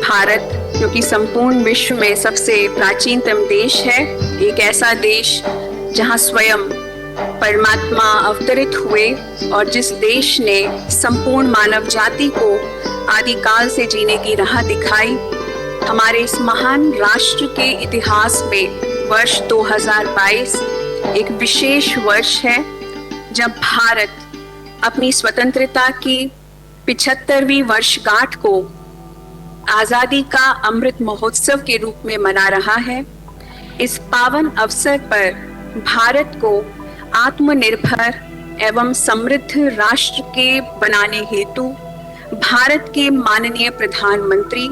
भारत, जो कि संपूर्ण विश्व में सबसे प्राचीनतम देश है, एक ऐसा देश जहां स्वयं परमात्मा अवतरित हुए और जिस देश ने संपूर्ण मानव जाति को आदिकाल से जीने की राह दिखाई, हमारे इस महान राष्ट्र के इतिहास में वर्ष 2022 एक विशेष वर्ष है, जब भारत अपनी स्वतंत्रता की 75वीं वर्षगांठ को आजादी का अमृत महोत्सव के रूप में मना रहा है। इस पावन अवसर पर भारत को आत्मनिर्भर एवं समृद्ध राष्ट्र के बनाने हेतु भारत के माननीय प्रधानमंत्री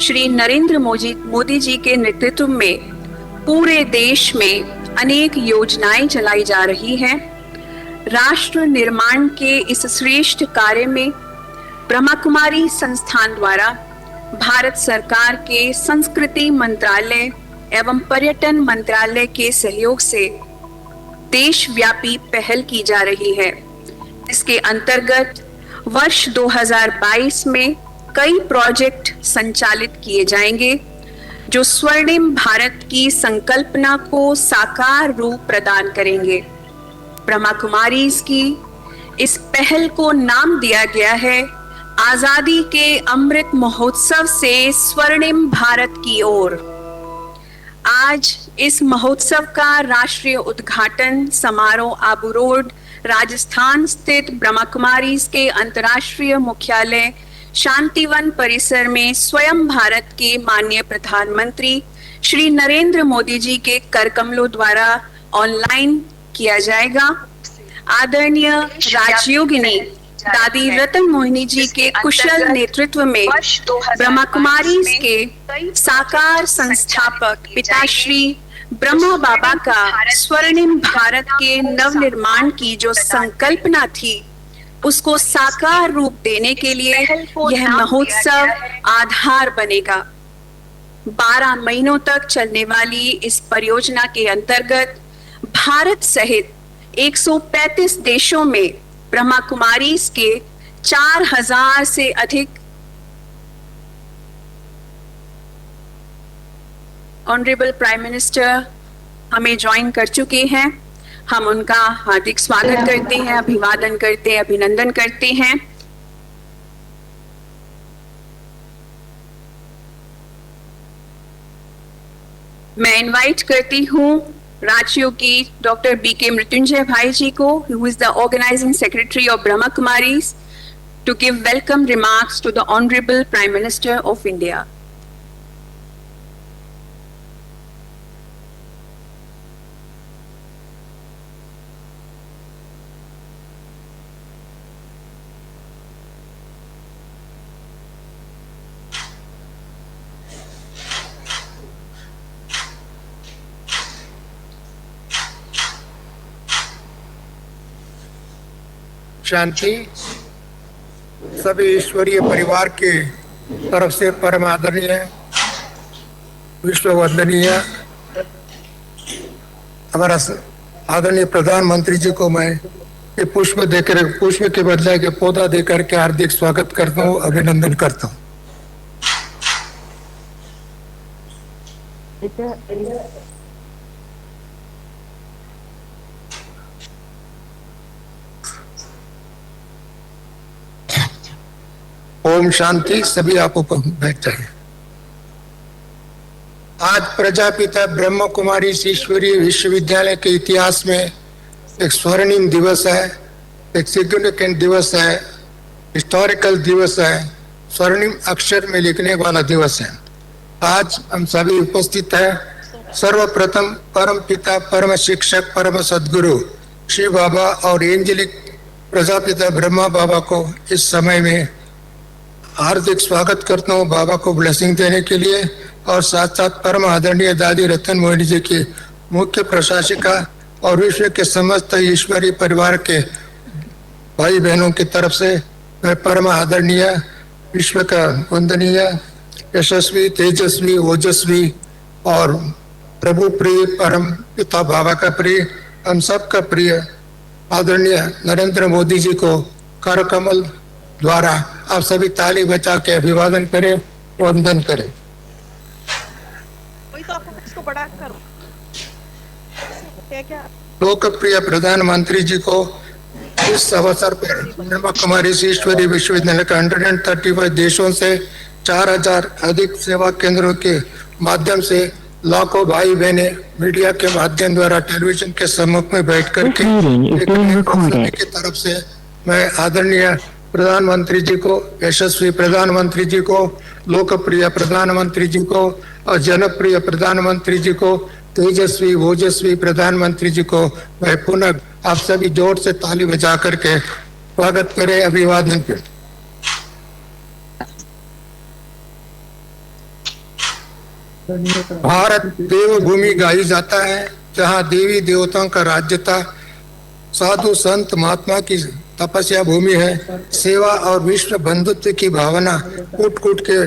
श्री नरेंद्र मोदी जी के नेतृत्व में पूरे देश में अनेक योजनाएं चलाई जा रही हैं। राष्ट्र निर्माण के इस श्रेष्ठ कार्य में ब्रह्मा कुमारी संस्थान द्वारा भारत सरकार के संस्कृति मंत्रालय एवं पर्यटन मंत्रालय के सहयोग से देशव्यापी पहल की जा रही है। इसके अंतर्गत वर्ष 2022 में कई प्रोजेक्ट संचालित किए जाएंगे, जो स्वर्णिम भारत की संकल्पना को साकार रूप प्रदान करेंगे। ब्रह्मा कुमारीज की इस पहल को नाम दिया गया है आजादी के अमृत महोत्सव से स्वर्णिम भारत की ओर। आज इस महोत्सव का राष्ट्रीय उद्घाटन समारोह आबू रोड, राजस्थान स्थित ब्रह्मा कुमारीज के अंतर्राष्ट्रीय मुख्यालय शांतिवन परिसर में स्वयं भारत के माननीय प्रधानमंत्री श्री नरेंद्र मोदी जी के करकमलों द्वारा ऑनलाइन किया जाएगा। आदरणीय राजयोगिनी दादी रतन मोहिनी जी के कुशल नेतृत्व में ब्रह्मा कुमारीज के साकार संस्थापक पिताश्री ब्रह्मा बाबा का स्वर्णिम भारत के नवनिर्माण की जो संकल्पना थी, उसको साकार रूप देने के लिए यह महोत्सव आधार बनेगा। 12 महीनों तक चलने वाली इस परियोजना के अंतर्गत भारत सहित 135 देशों में ब्रह्मा कुमारीज के 4000 से अधिक ऑनरेबल प्राइम मिनिस्टर हमें ज्वाइन कर चुके हैं। हम उनका हार्दिक स्वागत करते हैं, अभिवादन करते हैं, अभिनंदन करते हैं। मैं इनवाइट करती हूं राज्योगी डॉक्टर बीके मृत्युंजय भाई जी को, who is the organizing secretary of Brahma Kumaris, to give welcome remarks to the Honorable Prime Minister of India. शांति। सभी ईश्वरीय परिवार के तरफ से परम आदरणीय विश्व वंदनीय हमारा आदरणीय प्रधानमंत्री जी को मैं ये पुष्प के बदले के पौधा देकर के हार्दिक स्वागत करता हूँ, अभिनंदन करता हूँ। ओम शांति। सभी आपको बैठ जाइए। आज प्रजापिता ब्रह्म कुमारी ईश्वरीय विश्वविद्यालय के इतिहास में एक स्वर्णिम दिवस है, एक सिग्निफिकेंट दिवस है, हिस्टोरिकल दिवस है, स्वर्णिम अक्षर में लिखने वाला दिवस है। आज हम सभी उपस्थित हैं। सर्वप्रथम परम पिता, परम शिक्षक, परम सद्गुरु श्री बाबा और एंजेलिक प्रजापिता ब्रह्मा बाबा को इस समय में हार्दिक स्वागत करता हूँ, बाबा को ब्लेसिंग देने के लिए। और साथ साथ परम आदरणीय दादी रतन मोहिनी जी की मुख्य प्रशासिका और विश्व के समस्त ईश्वरीय परिवार के भाई बहनों की तरफ से मैं परम आदरणीय विश्व का वंदनीय यशस्वी, तेजस्वी, ओजस्वी और प्रभु प्रिय परम पिता बाबा का प्रिय, हम सब का प्रिय आदरणीय नरेंद्र मोदी जी को कर कमल द्वारा आप सभी ताली बजा के अभिवादन करें। वंदन करें। वही तो आपको इसको बड़ा करो क्या क्या लोकप्रिय प्रधानमंत्री जी को इस अवसर पर ब्रह्मा कुमारी ईश्वरीय विश्वविद्यालय का 135 देशों से 4000 अधिक सेवा केंद्रों के माध्यम से लाखों भाई बहने मीडिया के माध्यम द्वारा टेलीविजन के सम्मुख में बैठ कर के की तरफ से मैं आदरणीय प्रधानमंत्री जी को, यशस्वी प्रधानमंत्री जी को, लोकप्रिय प्रधानमंत्री जी को और जनप्रिय प्रधानमंत्री जी को, तेजस्वी ओजस्वी प्रधानमंत्री जी को मैं पुनः आप सभी जोर से ताली बजा करके स्वागत करें, अभिवादन करें। भारत देवभूमि गाई जाता है, जहाँ देवी देवताओं का राज्य था, साधु संत महात्मा की तपस्या भूमि है। सेवा और विश्व बंधुत्व की भावना कूट कूट के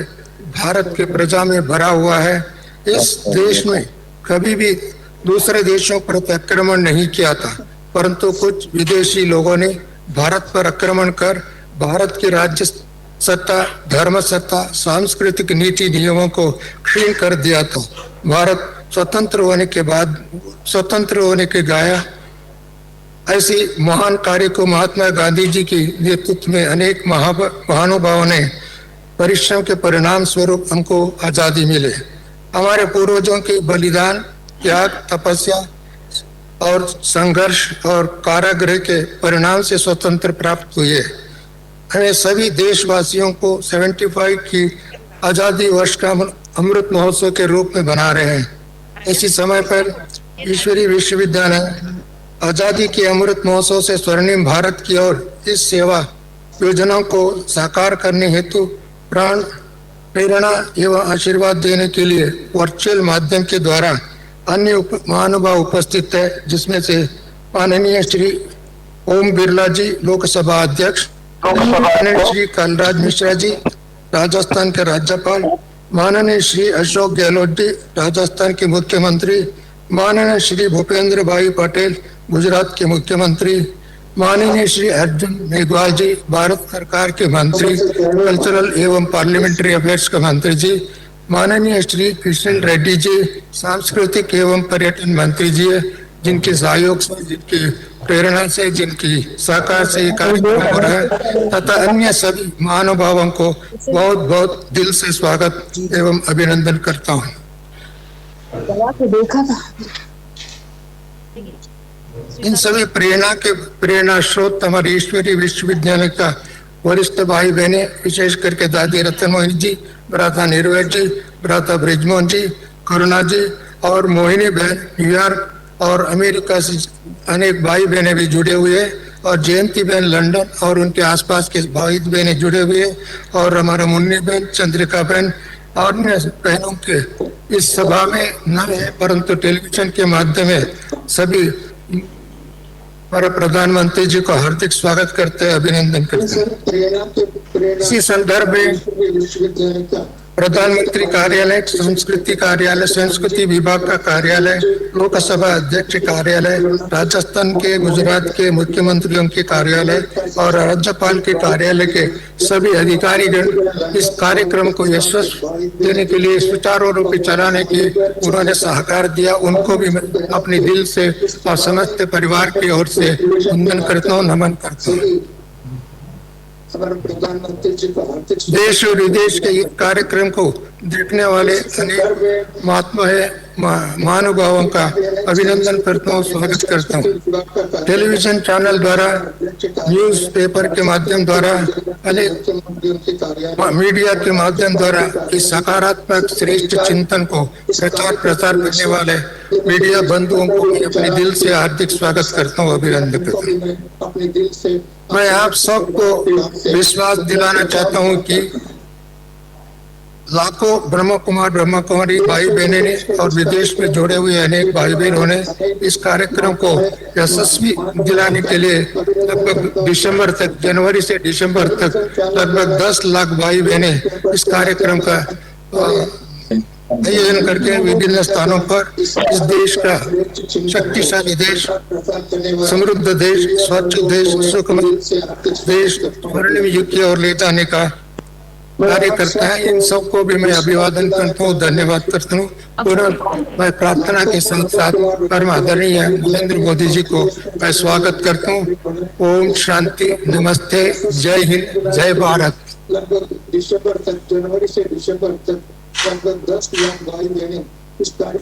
भारत के प्रजा में भरा हुआ है। इस देश में कभी भी दूसरे देशों पर आक्रमण नहीं किया था, परंतु कुछ विदेशी लोगों ने भारत पर आक्रमण कर भारत की राज्य सत्ता, धर्म सत्ता, सांस्कृतिक नीति नियमों को क्षीण कर दिया था। भारत स्वतंत्र होने के गाया ऐसी महान कार्य को महात्मा गांधी जी की नेतृत्व में अनेक महानुभावों ने परिश्रम के परिणाम स्वरूप हमको आजादी मिले। हमारे पूर्वजों के बलिदान, त्याग, तपस्या और संघर्ष और कारागृह के परिणाम से स्वतंत्र प्राप्त हुए। हमें सभी देशवासियों को 75 की आजादी वर्ष का अमृत महोत्सव के रूप में बना रहे हैं। इसी समय पर ईश्वरीय विश्वविद्यालय आजादी के अमृत महोत्सव से स्वर्णिम भारत की ओर इस सेवा योजनाओं को साकार करने हेतु प्राण प्रेरणा एवं आशीर्वाद देने के लिए वर्चुअल माध्यम के द्वारा अन्य महानुभाव उपस्थित है, जिसमें से माननीय श्री ओम बिरला जी, लोकसभा अध्यक्ष, माननीय श्री कलराज मिश्रा जी, राजस्थान के राज्यपाल, माननीय श्री अशोक गहलोत जी, राजस्थान के मुख्यमंत्री, माननीय श्री भूपेंद्र भाई पटेल, गुजरात के मुख्यमंत्री, माननीय श्री अर्जुन मेघवाल जी, भारत सरकार के मंत्री, कल्चरल एवं पार्लियामेंट्री अफेयर्स के मंत्री जी, माननीय श्री कृष्ण रेड्डी जी, सांस्कृतिक एवं पर्यटन मंत्री जी, जिनके सहयोग से, जिनकी प्रेरणा से, जिनकी सहकार से ये कार्यक्रम हो रहा है, तथा अन्य सभी महानुभावों को बहुत बहुत दिल से स्वागत एवं अभिनंदन करता हूँ। देखा था इन सभी प्रेरणा स्रोत हमारे ईश्वरीय विश्वविद्यालय का वरिष्ठ भाई बहने, विशेष करके दादी रतन मोहिनी जी, भ्राता निर्वैर जी, भ्राता ब्रिजमोहन जी, करुणा जी और मोहिनी बहन न्यूयॉर्क और अमेरिका से अनेक भाई बहने भी जुड़े हुए हैं, और जयंती बहन लंदन और उनके आसपास के भाई बहने जुड़े हुए हैं, और हमारा मुन्नी बहन, चंद्रिका बहन और अन्य बहनों के इस सभा में न रहे, परंतु टेलीविजन के माध्यम से सभी हमारे प्रधानमंत्री जी को हार्दिक स्वागत करते हैं, अभिनंदन करते हैं। इसी संदर्भ में प्रधानमंत्री कार्यालय, संस्कृति कार्यालय, संस्कृति विभाग का कार्यालय, लोकसभा अध्यक्ष कार्यालय, राजस्थान के, गुजरात के मुख्यमंत्रियों के कार्यालय और राज्यपाल के कार्यालय के सभी अधिकारीगण इस कार्यक्रम को यशस्वी देने के लिए सुचारू रूप से चलाने की उन्होंने सहकार दिया। उनको भी मैं अपने दिल से और समस्त परिवार की ओर से वंदन करता हूँ, नमन करता हूँ। प्रधानमंत्री जी को देश और विदेश के कार्यक्रम को देखने वाले अनेक महानुभावों का अभिनंदन करता हूँ, स्वागत करता हूँ। टेलीविजन चैनल द्वारा, न्यूज पेपर के माध्यम द्वारा, अनेक मीडिया के माध्यम द्वारा इस सकारात्मक श्रेष्ठ चिंतन को प्रचार प्रसार करने वाले मीडिया बंधुओं को अपने दिल से हार्दिक स्वागत करता हूँ, अभिनंदन करता हूँ। मैं आप सबको विश्वास दिलाना चाहता हूँ कि लाखों ब्रह्म कुमारी भाई बहने ने और विदेश में जुड़े हुए अनेक भाई बहनों ने इस कार्यक्रम को यशस्वी दिलाने के लिए लगभग दिसंबर तक, जनवरी से दिसंबर तक लगभग 10 लाख भाई बहने इस कार्यक्रम का आयोजन करके विभिन्न स्थानों पर इस देश का शक्तिशाली देश, समृद्ध देश, स्वच्छ देश, सुखमय देश स्वर्णिम युग की ओर ले जाने का कार्य करता है, इन सबको भी मैं अभिवादन करता हूँ, धन्यवाद करता हूँ। पुनः मैं प्रार्थना के साथ परम आदरणीय नरेंद्र मोदी जी को मैं स्वागत करता हूँ। ओम शांति, नमस्ते, जय हिंद, जय भारत। लगभग दिसंबर तक, जनवरी से दिसंबर तक लगभग 10 लाख भाई बहनें इस कार्य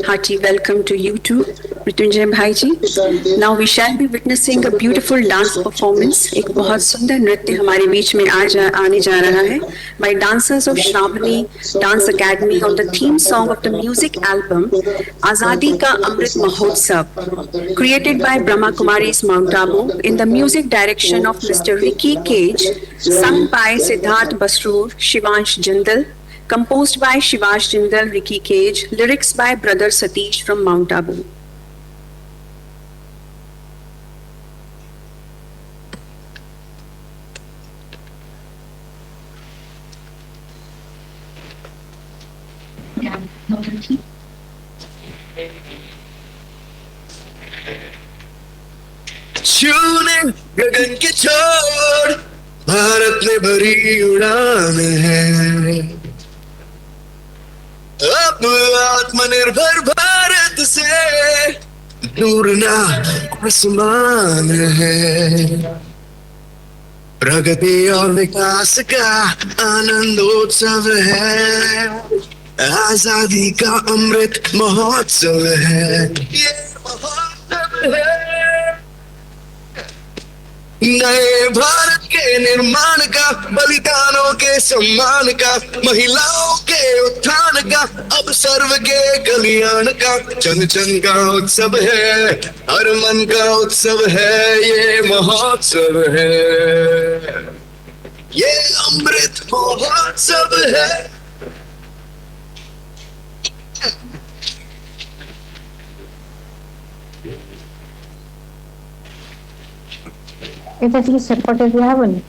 Hearty welcome to you too, Mrityunjay Bhai ji. Now we shall be witnessing a beautiful dance performance. एक बहुत सुंदर नृत्य हमारे बीच में आने जा रहा है by dancers of Shravani Dance Academy on the theme song of the music album Azadi Ka Amrit Mahotsav, created by Brahma Kumaris Mount Abu in the music direction of Mr. Ricky Cage, sung by Siddharth Basroor, Shivansh Jindal, composed by Shivash Jindal, Ricky Cage, lyrics by brother Satish from Mount Abu. छूने गगन के छोर, भारत में भरी उड़ान है। अब आत्मनिर्भर भारत से दूर ना आसमान है। प्रगति और विकास का आनंदोत्सव है, आजादी का अमृत महोत्सव है। ये महोत्सव है नए भारत के निर्माण का, बलिदानों के सम्मान का, महिलाओं के उत्थान का, अब सर्व के कल्याण का। जन जन का उत्सव है, हर मन का उत्सव है, ये महोत्सव है, ये अमृत महोत्सव है। এটা কি সেপটে দিয়া হবনি?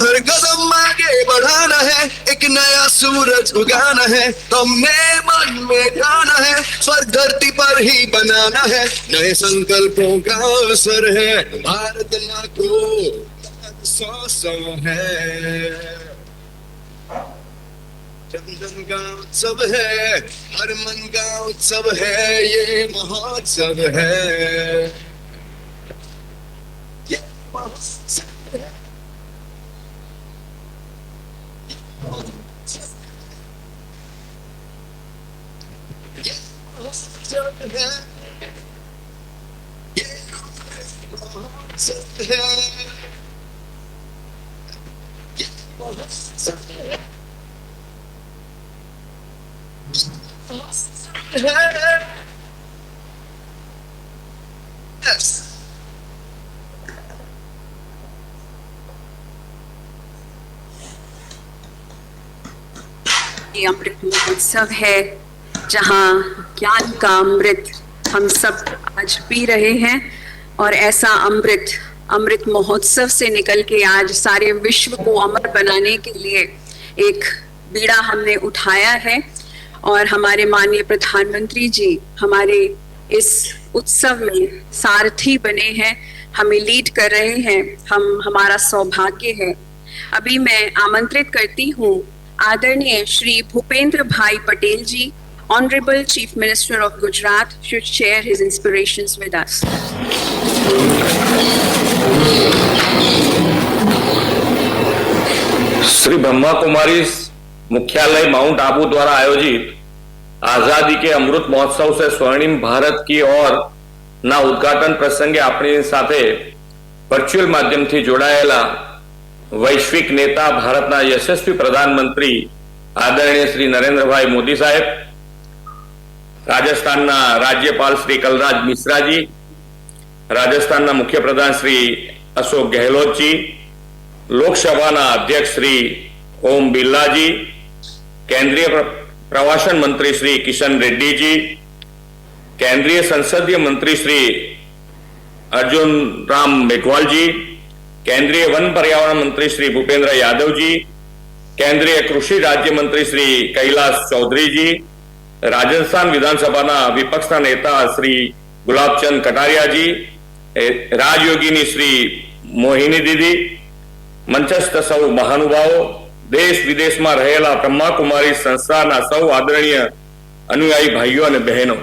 हर कदम आगे बढ़ाना है, एक नया सूरज उगाना है, हमने मन में ठाना है, स्वर्ग धरती पर ही बनाना है। नए संकल्पों का अवसर है, भारत माँ को 100 है। जन जन का उत्सव है, हर मन का उत्सव है, ये महोत्सव है, ये महोत्सव है। ये अमृत महोत्सव है जहाँ ज्ञान का अमृत हम सब आज पी रहे हैं, और ऐसा अमृत महोत्सव से निकल के आज सारे विश्व को अमर बनाने के लिए एक बीड़ा हमने उठाया है। और हमारे माननीय प्रधानमंत्री जी हमारे इस उत्सव में सारथी बने हैं, हमें लीड कर रहे हैं, हमारा सौभाग्य है। अभी मैं आमंत्रित करती हूँ आदरणीय श्री भूपेंद्र भाई पटेल जी, Honorable Chief Minister of Gujarat, should share his inspirations with us. Shri Brahma Kumari मुख्यालय माउंट आबू द्वारा आयोजित आजादी के अमृत महोत्सव से स्वर्णिम भारत की ओर ना उद्घाटन प्रसंगे अपनी साथे वर्चुअल माध्यमथी जोड़ाયેલા वैश्विक नेता भारतना यशस्वी प्रधानमंत्री आदरणीय श्री नरेंद्रभाई मोदी साहेब, राजस्थान राज्यपाल श्री कलराज मिश्रा जी, राजस्थान मुख्य प्रधान श्री अशोक गहलोत जी, लोकसभा अध्यक्ष श्री ओम बिरला जी, केंद्रीय प्रवासन मंत्री श्री किशन रेड्डी जी, केंद्रीय संसदीय मंत्री श्री अर्जुन राम मेघवाल जी, केंद्रीय वन पर्यावरण मंत्री श्री भूपेंद्र यादव जी, केंद्रीय कृषि राज्य मंत्री श्री कैलाश चौधरी जी, राजस्थान विधानसभा विपक्ष नेता श्री गुलाबचंद कटारिया जी, राजयोगिनी श्री मोहिनी दीदी, મંચસ્થ સૌ મહાનુભાવો, દેશ વિદેશમાં રહેલા બ્રહ્માકુમારી સંસ્થાના સૌ આદરણીય અનુયાયી ભાઈઓ અને બહેનો,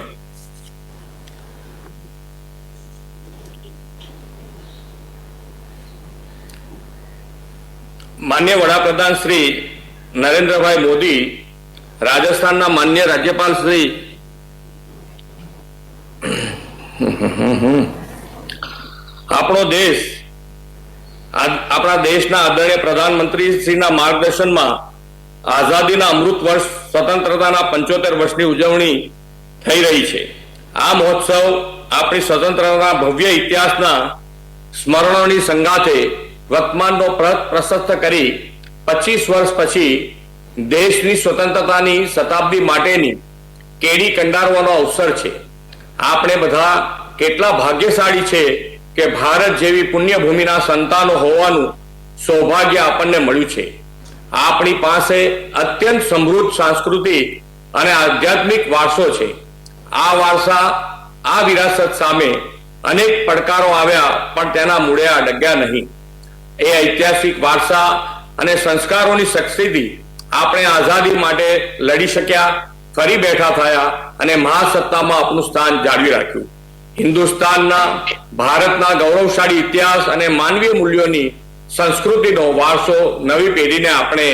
માન્ય વડાપ્રધાન શ્રી નરેન્દ્રભાઈ મોદી, રાજસ્થાનના માન્ય રાજ્યપાલ શ્રી આપણો દેશ આપણા દેશના આદરણીય પ્રધાનમંત્રી શ્રીના માર્ગદર્શનમાં આઝાદીના અમૃત વર્ષ સ્વતંત્રતાના 75 વર્ષની ઉજવણી થઈ રહી છે। આ મહોત્સવ આપણી સ્વતંત્રતાના ભવ્ય ઇતિહાસના સ્મરણોની સંગાથે વર્તમાનનો પ્રશસ્ત કરી 25 વર્ષ પછી દેશની સ્વતંત્રતાની શતાબ્દી માટેની કેડી કંડારવાનો અવસર છે। આપણે બધા કેટલા ભાગ્યશાળી છે કે ભારત જેવી પુણ્યભૂમિના સંતાનો હોવાનું સૌભાગ્ય આપણને મળ્યું છે। આપણી પાસે અત્યંત સમૃદ્ધ સાંસ્કૃતિક અને આધ્યાત્મિક વારસો છે। આ વારસા, આ વિરાસત સામે અનેક પડકારો આવ્યા પણ તેના મૂળિયા ડગ્યા નહીં। એ ઐતિહાસિક વારસા અને સંસ્કારોની શક્તિથી આપણે આઝાદી માટે લડી શક્યા, ફરી બેઠા થયા અને મહાસત્તામાં આપણું સ્થાન જાળવી રાખ્યું। હિન્દુસ્તાનના, ભારતના ગૌરવશાળી ઇતિહાસ અને માનવીય મૂલ્યોની સંસ્કૃતિનો વારસો નવી પેઢીને આપણે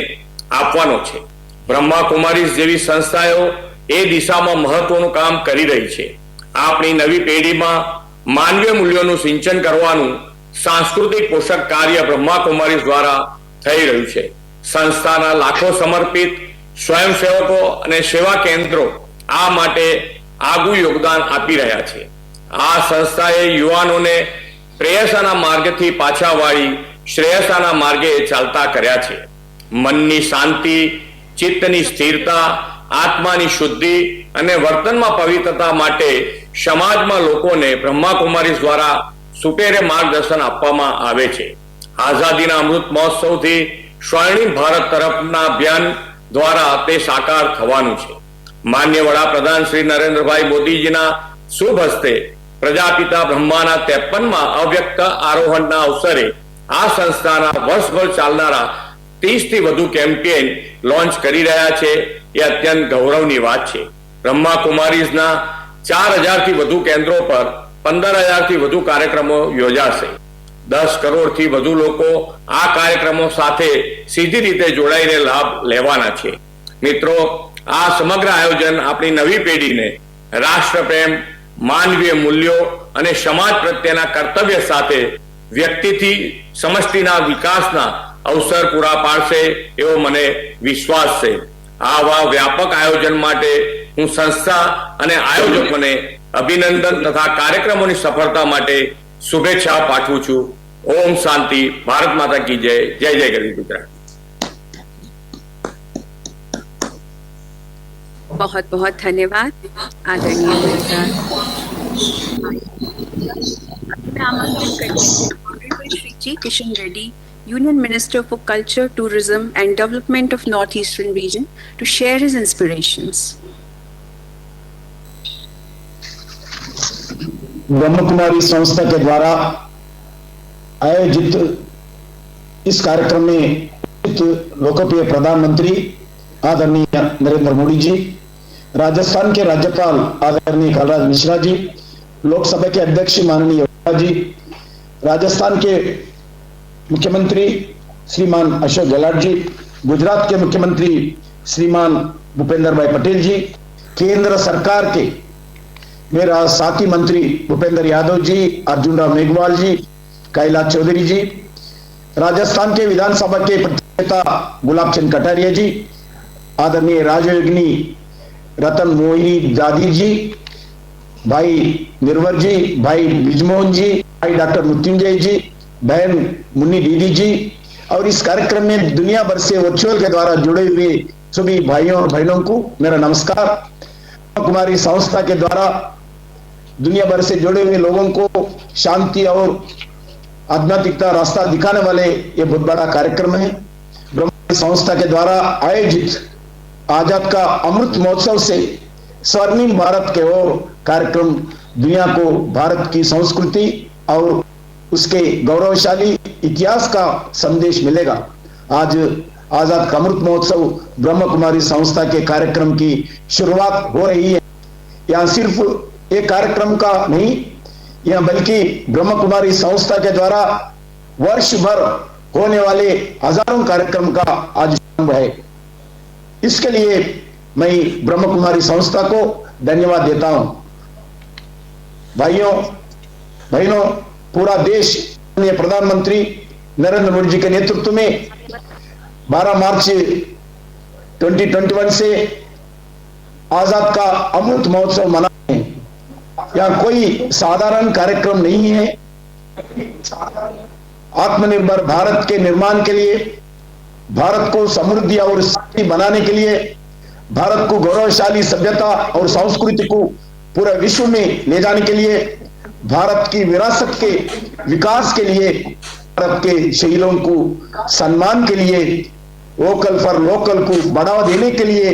આપવાનો છે। બ્રહ્માકુમારીઝ જેવી સંસ્થાઓ એ દિશામાં મહત્વનું કામ કરી રહી છે। આપણી નવી પેઢીમાં માનવીય મૂલ્યોનું સિંચન કરવાનું સાંસ્કૃતિક પોષક કાર્ય બ્રહ્માકુમારીઝ દ્વારા થઈ રહ્યું છે। સંસ્થાના લાખો સમર્પિત સ્વયંસેવકો અને સેવા કેન્દ્રો આ માટે આગવું યોગદાન આપી રહ્યા છે। આ સંસ્થાએ યુવાનોને પ્રેયસાના માર્ગથી પાછા વાળી શ્રેયસાના માર્ગે ચાલતા કર્યા છે। મનની શાંતિ, ચિત્તની સ્થિરતા, આત્માની શુદ્ધિ અને વર્તનમાં પવિત્રતા માટે સમાજમાં લોકોને બ્રહ્માકુમારીઝ દ્વારા સુપેરે માર્ગદર્શન આપવામાં આવે છે। આઝાદીના અમૃત મહોત્સવથી સ્વર્ણિમ ભારત તરફના અભિયાન દ્વારા તે સાકાર થવાનું છે। માન્ય વડાપ્રધાન શ્રી નરેન્દ્રભાઈ મોદીજીના શુભ હસ્તે પ્રજાપિતા બ્રહ્માના 53માં અવ્યક્ત આરોહણના અવસરે આ સંસ્થાના વર્ષભર ચાલનારા 30 થી વધુ કેમ્પેઇન લોન્ચ કરી રહ્યા છે। એ અત્યંત ગૌરવની વાત છે। બ્રહ્માકુમારીઝના 4000 થી વધુ કેન્દ્રો પર 15000 થી વધુ કાર્યક્રમો યોજાશે। 10 કરોડથી વધુ લોકો આ કાર્યક્રમો સાથે સીધી રીતે જોડાઈને લાભ લેવાના છે। મિત્રો, આ સમગ્ર આયોજન આપણી નવી પેઢીને રાષ્ટ્રપ્રેમ, માનવીય મૂલ્યો અને સમાજ પ્રત્યેના કર્તવ્ય સાથે વ્યક્તિથી સમષ્ટિના વિકાસના અવસર પૂરા પાડશે એવો મને વિશ્વાસ છે। આવા વ્યાપક આયોજન માટે હું સંસ્થા અને આયોજકોને અભિનંદન તથા કાર્યક્રમોની સફળતા માટે શુભેચ્છા પાઠવું છું। ઓમ શાંતિ, ભારત માતા કી જય। જય જય ગરવી ગુજરાત। बहुत बहुत धन्यवाद आदरणीय नेता। मैं आमंत्रित करती हूँ honourable Shri G Kishan Reddy, union minister for culture, tourism and development of north eastern region, to share his inspirations. Brahma Kumari संस्था के द्वारा आयोजित इस कार्यक्रम में लोकप्रिय प्रधानमंत्री आदरणीय नरेंद्र मोदी जी, राजस्थान के राज्यपाल आदरणीय कलराज मिश्रा जी, लोकसभा के अध्यक्ष माननीय जी, राजस्थान के मुख्यमंत्री श्रीमान अशोक गहलोत जी, गुजरात के मुख्यमंत्री श्रीमान भूपेंद्र भाई पटेल जी, केंद्र सरकार के मेरा साथी मंत्री भूपेंद्र यादव जी, अर्जुन राम मेघवाल जी, कैलाश चौधरी जी, राजस्थान के विधानसभा के नेता गुलाब चंद कटारिया जी, आदरणीय राजयोगिनी रतन मोहिनी दादी जी, भाई निर्वर जी, भाई बिजमोहन जी, भाई डॉक्टर मृत्युंजय जी, बहन मुन्नी दीदी जी, और इस कार्यक्रम में दुनिया भर से वर्चुअल के द्वारा जुड़े हुए सभी भाइयों और बहनों को मेरा नमस्कार। कुमारी संस्था के द्वारा दुनिया भर से जुड़े हुए लोगों को शांति और आध्यात्मिकता रास्ता दिखाने वाले ये बहुत बड़ा कार्यक्रम है। ब्रह्मा संस्था के द्वारा आयोजित आजाद का अमृत महोत्सव से स्वर्णिम भारत के ओर कार्यक्रम दुनिया को भारत की संस्कृति और उसके गौरवशाली इतिहास का संदेश मिलेगा। आज आजाद का अमृत महोत्सव ब्रह्म कुमारी संस्था के कार्यक्रम की शुरुआत हो रही है। यहाँ सिर्फ एक कार्यक्रम का नहीं, यहाँ बल्कि ब्रह्म कुमारी संस्था के द्वारा वर्ष भर होने वाले हजारों कार्यक्रम का आज शुभारंभ है। इसके लिए मैं ब्रह्म कुमारी संस्था को धन्यवाद देता हूं। भाइयों बहनों, पूरा देश माननीय प्रधानमंत्री नरेंद्र मोदी जी के नेतृत्व में 12 मार्च 2021 से आजाद का अमृत महोत्सव मना रहे हैं। यहाँ कोई साधारण कार्यक्रम नहीं है। आत्मनिर्भर भारत के निर्माण के लिए, भारत को समृद्धि और शांति बनाने के लिए, भारत को गौरवशाली सभ्यता और संस्कृति को पूरे विश्व में ले जाने के लिए, भारत की विरासत के विकास के लिए, भारत के शहीदों को सम्मान के लिए, वोकल फॉर लोकल को बढ़ावा देने के लिए,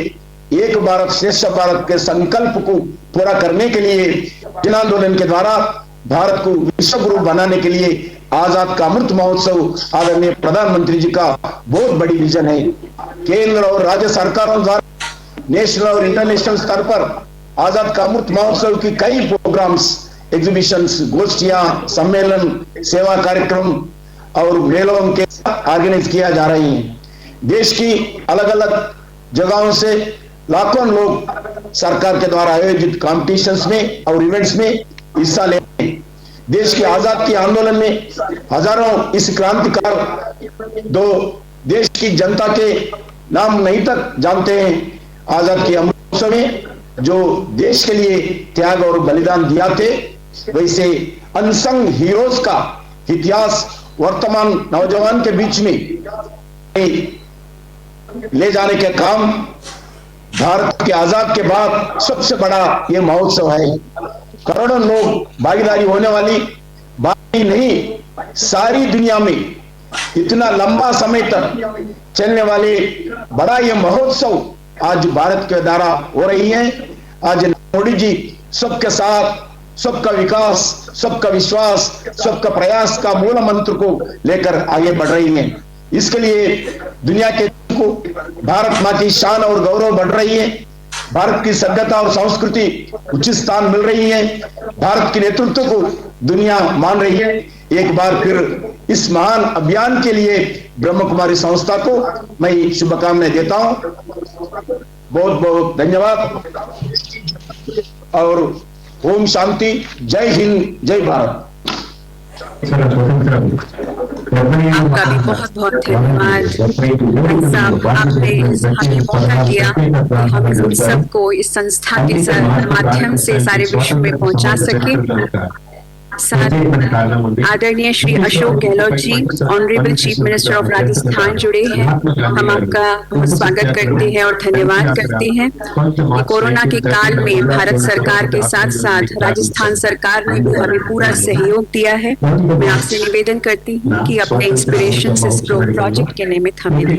एक भारत श्रेष्ठ भारत के संकल्प को पूरा करने के लिए, जन आंदोलन के द्वारा भारत को विश्व गुरु बनाने के लिए आजाद का अमृत महोत्सव आदरणीय प्रधानमंत्री जी का बहुत बड़ी विजन है। केंद्र और राज्य सरकारों द्वारा नेशनल और इंटरनेशनल स्तर पर आजाद का अमृत महोत्सव की कई प्रोग्राम्स, एग्जीबिशंस, गोष्ठियां, सम्मेलन, सेवा कार्यक्रम और मेलों के ऑर्गेनाइज किया जा रही हैं। देश की अलग अलग जगहों से लाखों लोग सरकार के द्वारा आयोजित कॉम्पिटिशंस में और इवेंट्स में हिस्सा ले रहे हैं। देश के आजादी आंदोलन में हजारों इस क्रांतिकार दो देश की जनता के नाम नहीं तक जानते हैं। आजाद के अमृत महोत्सव में जो देश के लिए त्याग और बलिदान दिया थे, वैसे अनसंग हीरोज का इतिहास वर्तमान नौजवान के बीच में ले जाने के काम भारत के आजाद के बाद सबसे बड़ा ये महोत्सव है। करोड़ों लोग भागीदारी होने वाली बात ही नहीं, सारी दुनिया में इतना लंबा समय तक चलने वाले बड़ा ये महोत्सव आज भारत के द्वारा हो रही है। आज मोदी जी सबके साथ, सबका विकास, सबका विश्वास, सबका प्रयास का मूल मंत्र को लेकर आगे बढ़ रही हैं। इसके लिए दुनिया के को भारत माँ की शान और गौरव बढ़ रही है। भारत की सभ्यता और संस्कृति उचित स्थान मिल रही है। भारत के नेतृत्व को दुनिया मान रही है। एक बार फिर इस महान अभियान के लिए ब्रह्म कुमारी संस्था को मैं शुभकामनाएं देता हूं। बहुत बहुत धन्यवाद और ओम शांति। जय हिंद, जय भारत। आपका भी बहुत बहुत धन्यवाद साहब, आपने हमें मौका दिया कि हम इन सबको इस संस्था के माध्यम से सारे विश्व में पहुंचा सके। साथ आदरणीय Shri Ashok Gehlot ji, honourable chief minister of Rajasthan जुड़े हैं। हम आपका बहुत स्वागत करते हैं और धन्यवाद करते हैं कि कोरोना के काल में भारत सरकार के साथ साथ राजस्थान सरकार ने भी हमें पूरा सहयोग दिया है। मैं आपसे निवेदन करती हूँ कि अपने इंस्पिरेशन से इस प्रोजेक्ट के निमित्त हमें दें।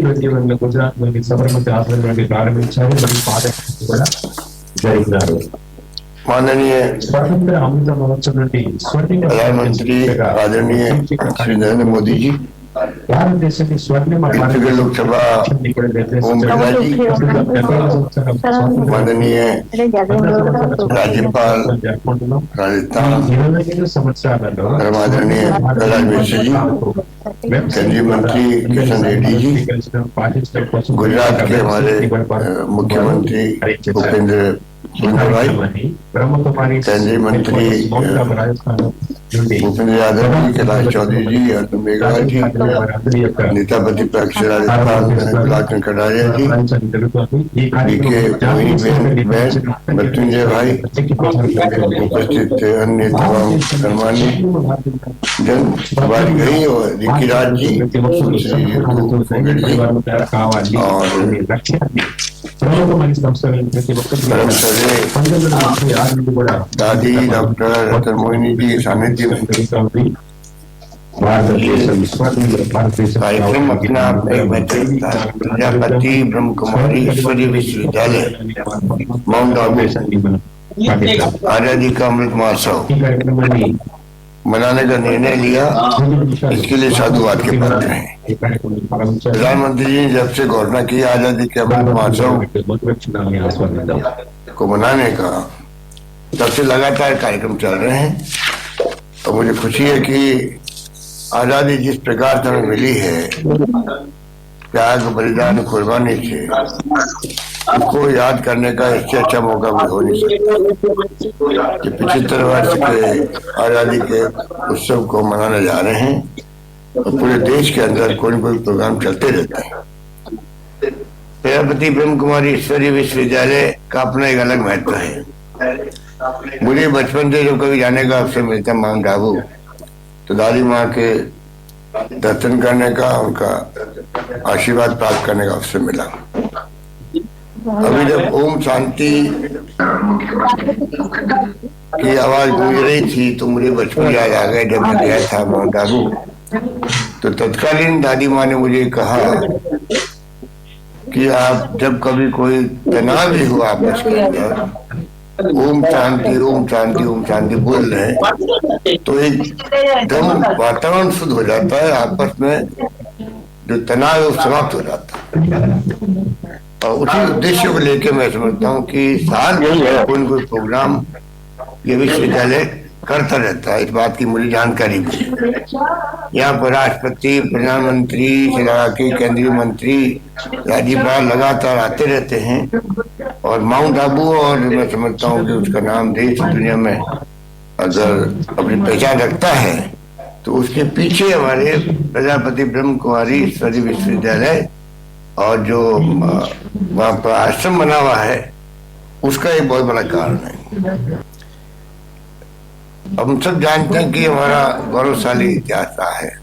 माननीय प्रधानमंत्री आदरणीय श्री नरेंद्र मोदी जी, लोकसभा ओम बिरला जी, माननीय राज्यपाल राजस्थान आदरणीय कैलाश मिश्र जी, केंद्रीय मंत्री किशन रेड्डी जी, गुजरात के हमारे मुख्यमंत्री भूपेंद्र भाई, केंद्रीय मंत्री भूपेंद्र यादव जी, कैलाश चौधरी जी, अर्जुन मेघवाल जी, नेता प्रतिपक्ष राजस्थान लालचंद कटारिया जी, बीके मृत्युंजय भाई, उपस्थित अन्य तमाम सम्मानित जन सभागृही और रिकी राज जी, और दादी डॉक्टर रतन मोहिनी जी सानिध्य में कार्यक्रम अपना प्रजापति ब्रह्म कुमारी ईश्वरीय विश्वविद्यालय माउंट आबू आजादी का अमृत महोत्सव मनाने का निर्णय लिया, इसके लिए साधुवाद के पात्र हैं। प्रधानमंत्री जी ने जब से घोषणा की आजादी के अमृत महोत्सव को मनाने का, तब से लगातार कार्यक्रम चल रहे हैं। और मुझे खुशी है कि आजादी जिस प्रकार से हमें मिली है, त्याग बलिदान कुर्बानी से, उसको याद करने का इससे अच्छा मौका भी हो नहीं सकता। कि 75 वर्ष के आजादी के उत्सव को मनाने जा रहे हैं और पूरे देश के अंदर कोई न कोई प्रोग्राम चलते रहते हैं। प्रजापति ब्रह्म कुमारी ईश्वरीय विश्वविद्यालय का अपना एक अलग महत्व है। मुझे बचपन से जब कभी जाने का अवसर मिलता माउंट आबू, तो दादी माँ के दर्शन करने का, उनका आशीर्वाद प्राप्त करने का अवसर मिला। अभी जब ओम शांति की आवाज गूंज रही थी, तो मुझे बचपन याद आ गया। जब मैं गया था माउंट आबू, तो तत्कालीन दादी माँ ने मुझे कहा कि आप जब कभी कोई तनाव भी हुआ आपस के अंदर, ओम शांति ओम शांति ओम शांति बोल रहे हैं, तो एकदम वातावरण शुद्ध हो जाता है। आपस में जो तनाव है वो समाप्त हो जाता है। और उसी उद्देश्य को लेकर मैं समझता हूँ कि साल में कोई कोई प्रोग्राम ये विश्वविद्यालय करता रहता है। इस बात की मुझे जानकारी भी है। यहाँ पर राष्ट्रपति, प्रधानमंत्री से लगा के केंद्रीय मंत्री, राज्यपाल लगातार आते रहते हैं। और माउंट आबू, और मैं समझता हूँ कि उसका नाम देश दुनिया में अगर अपनी पहचान रखता है, तो उसके पीछे हमारे प्रजापति ब्रह्म कुमारी ईश्वरीय विश्वविद्यालय और जो वहाँ पर आश्रम बना हुआ है, उसका एक बहुत बड़ा कारण है। हम सब जानते हैं कि हमारा गौरवशाली इतिहास रहा है।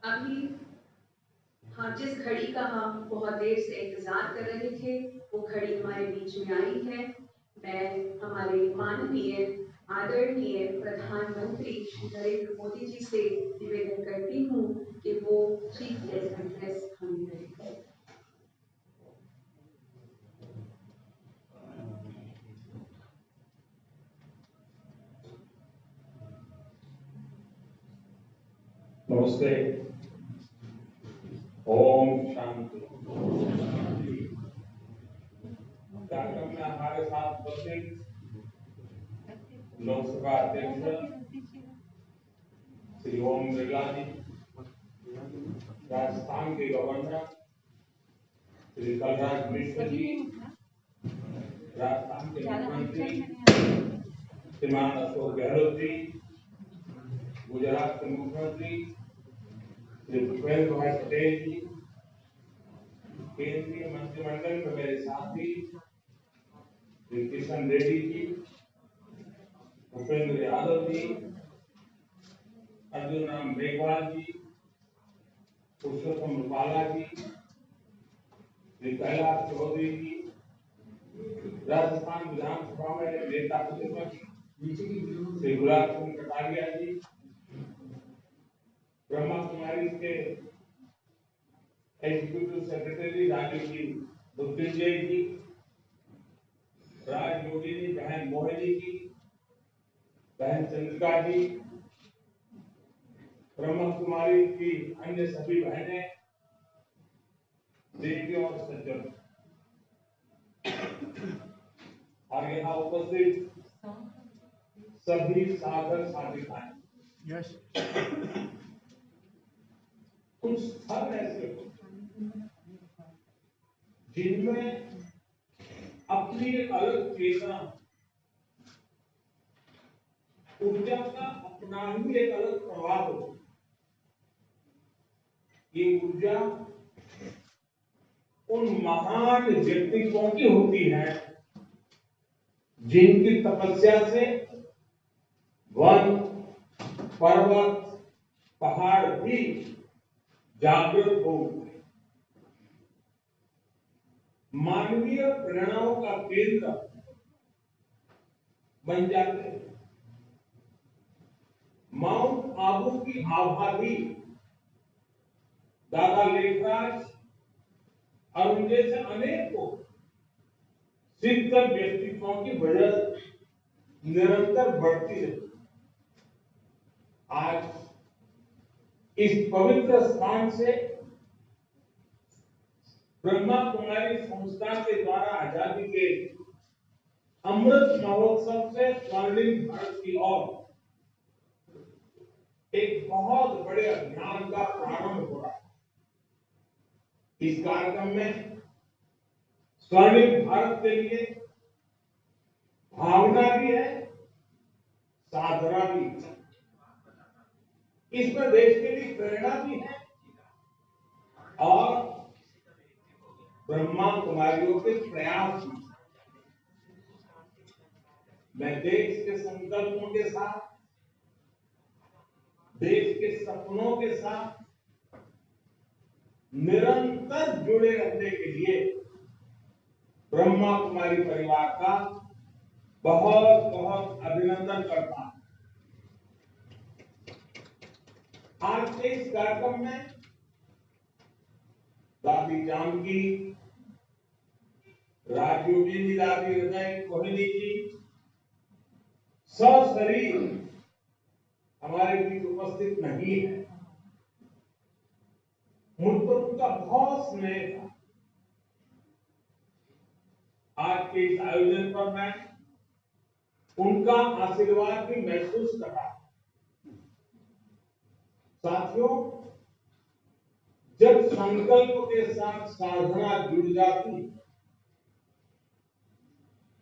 अभी जिस घड़ी का हम बहुत देर से इंतजार कर रहे थे, वो घड़ी हमारे बीच में आई है। मैं हमारे माननीय आदरणीय प्रधानमंत्री श्री नरेंद्र मोदी जी से निवेदन करती हूँ कि वो चीफ गेस्ट एड्रेस हमें करें। नमस्ते। ओम शांति। कार्यक्रम में हमारे साथ उपस्थित लोकसभा अध्यक्ष श्री ओम बिरला जी, राजस्थान के गवर्नर श्री कलराज मिश्र जी, राजस्थान के मुख्यमंत्री श्रीमान अशोक गहलोत जी, गुजरात के मुख्यमंत्री श्री भूपेंद्र भाई पटेल जी, केंद्रीय मंत्रिमंडल में मेरे साथी श्री किशन रेड्डी जी, भूपेंद्र यादव जी, अर्जुन राम मेघवाल जी, पुरुषोत्तम रूपाला जी, श्री कैलाश चौधरी जी, राजस्थान विधानसभा में नेता प्रतिपक्ष श्री गुलाब सिंह कटारिया जी, ब्रह्मा कुमारी के एग्जीक्यूटिव सेक्रेटरी राजीव जी मृत्युंजय जी, राज योगिनी बहन मोहिनी जी, बहन चंद्रिका जी, ब्रह्मा कुमारी की अन्य सभी बहनें, देवियों और सज्जनों, और यहाँ उपस्थित सभी साधक साधिकाएं, कुछ स्थल ऐसे जिनमें अपनी एक अलग चेतना, ऊर्जा का अपना ही एक अलग प्रभाव हो। ये ऊर्जा उन महान व्यक्तित्वों की होती है जिनकी तपस्या से वन, पर्वत, पहाड़ भी जागृत हो, मानवीय प्रेरणाओं का केंद्र बन जाते हैं। माउंट आबू की आभा भी दादा लेखराज और उन जैसे अनेकों सिद्ध व्यक्तित्वों की वजह निरंतर बढ़ती है। आज इस पवित्र स्थान से ब्रह्मा कुमारी संस्था के द्वारा आजादी के अमृत महोत्सव से स्वर्णिम भारत की ओर एक बहुत बड़े अभियान का प्रारंभ हो रहा है। इस कार्यक्रम में स्वर्णिम भारत के लिए भावना भी है, साधना भी है। इसमें देश के लिए प्रेरणा भी है और ब्रह्मा कुमारियों के प्रयास भी। मैं देश के संकल्पों के साथ, देश के सपनों के साथ निरंतर जुड़े रहने के लिए ब्रह्मा कुमारी परिवार का बहुत बहुत अभिनंदन करता हूं। आज के इस कार्यक्रम में दादी जानकी, राजयोगिनी दादी हृदय कोहली जी सशरीर हमारे बीच उपस्थित नहीं है। मुझ पर उनका बहुत स्नेह था। आज के इस आयोजन पर मैं उनका आशीर्वाद भी महसूस कर रहा हूं। साथियों, जब संकल्प के साथ साधना जुड़ जाती,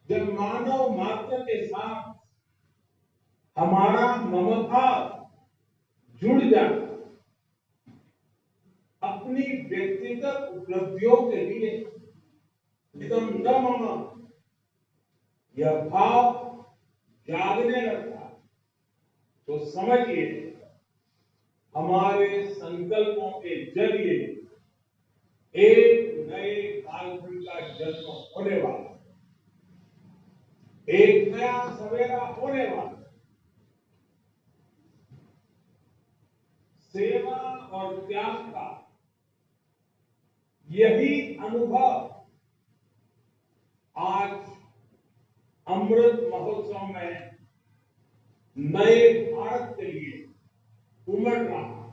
जब मानव मात्र के साथ हमारा ममता जुड़ जाता, अपनी व्यक्तिगत उपलब्धियों के लिए एकदम न यह भाव जागने लगता, तो समझिए हमारे संकल्पों के जरिए एक नए कालखंड का जन्म होने वाला। एक नया सवेरा होने वाला। सेवा और त्याग का यही अनुभव आज अमृत महोत्सव में नए भारत के लिए उमड़ रहा है।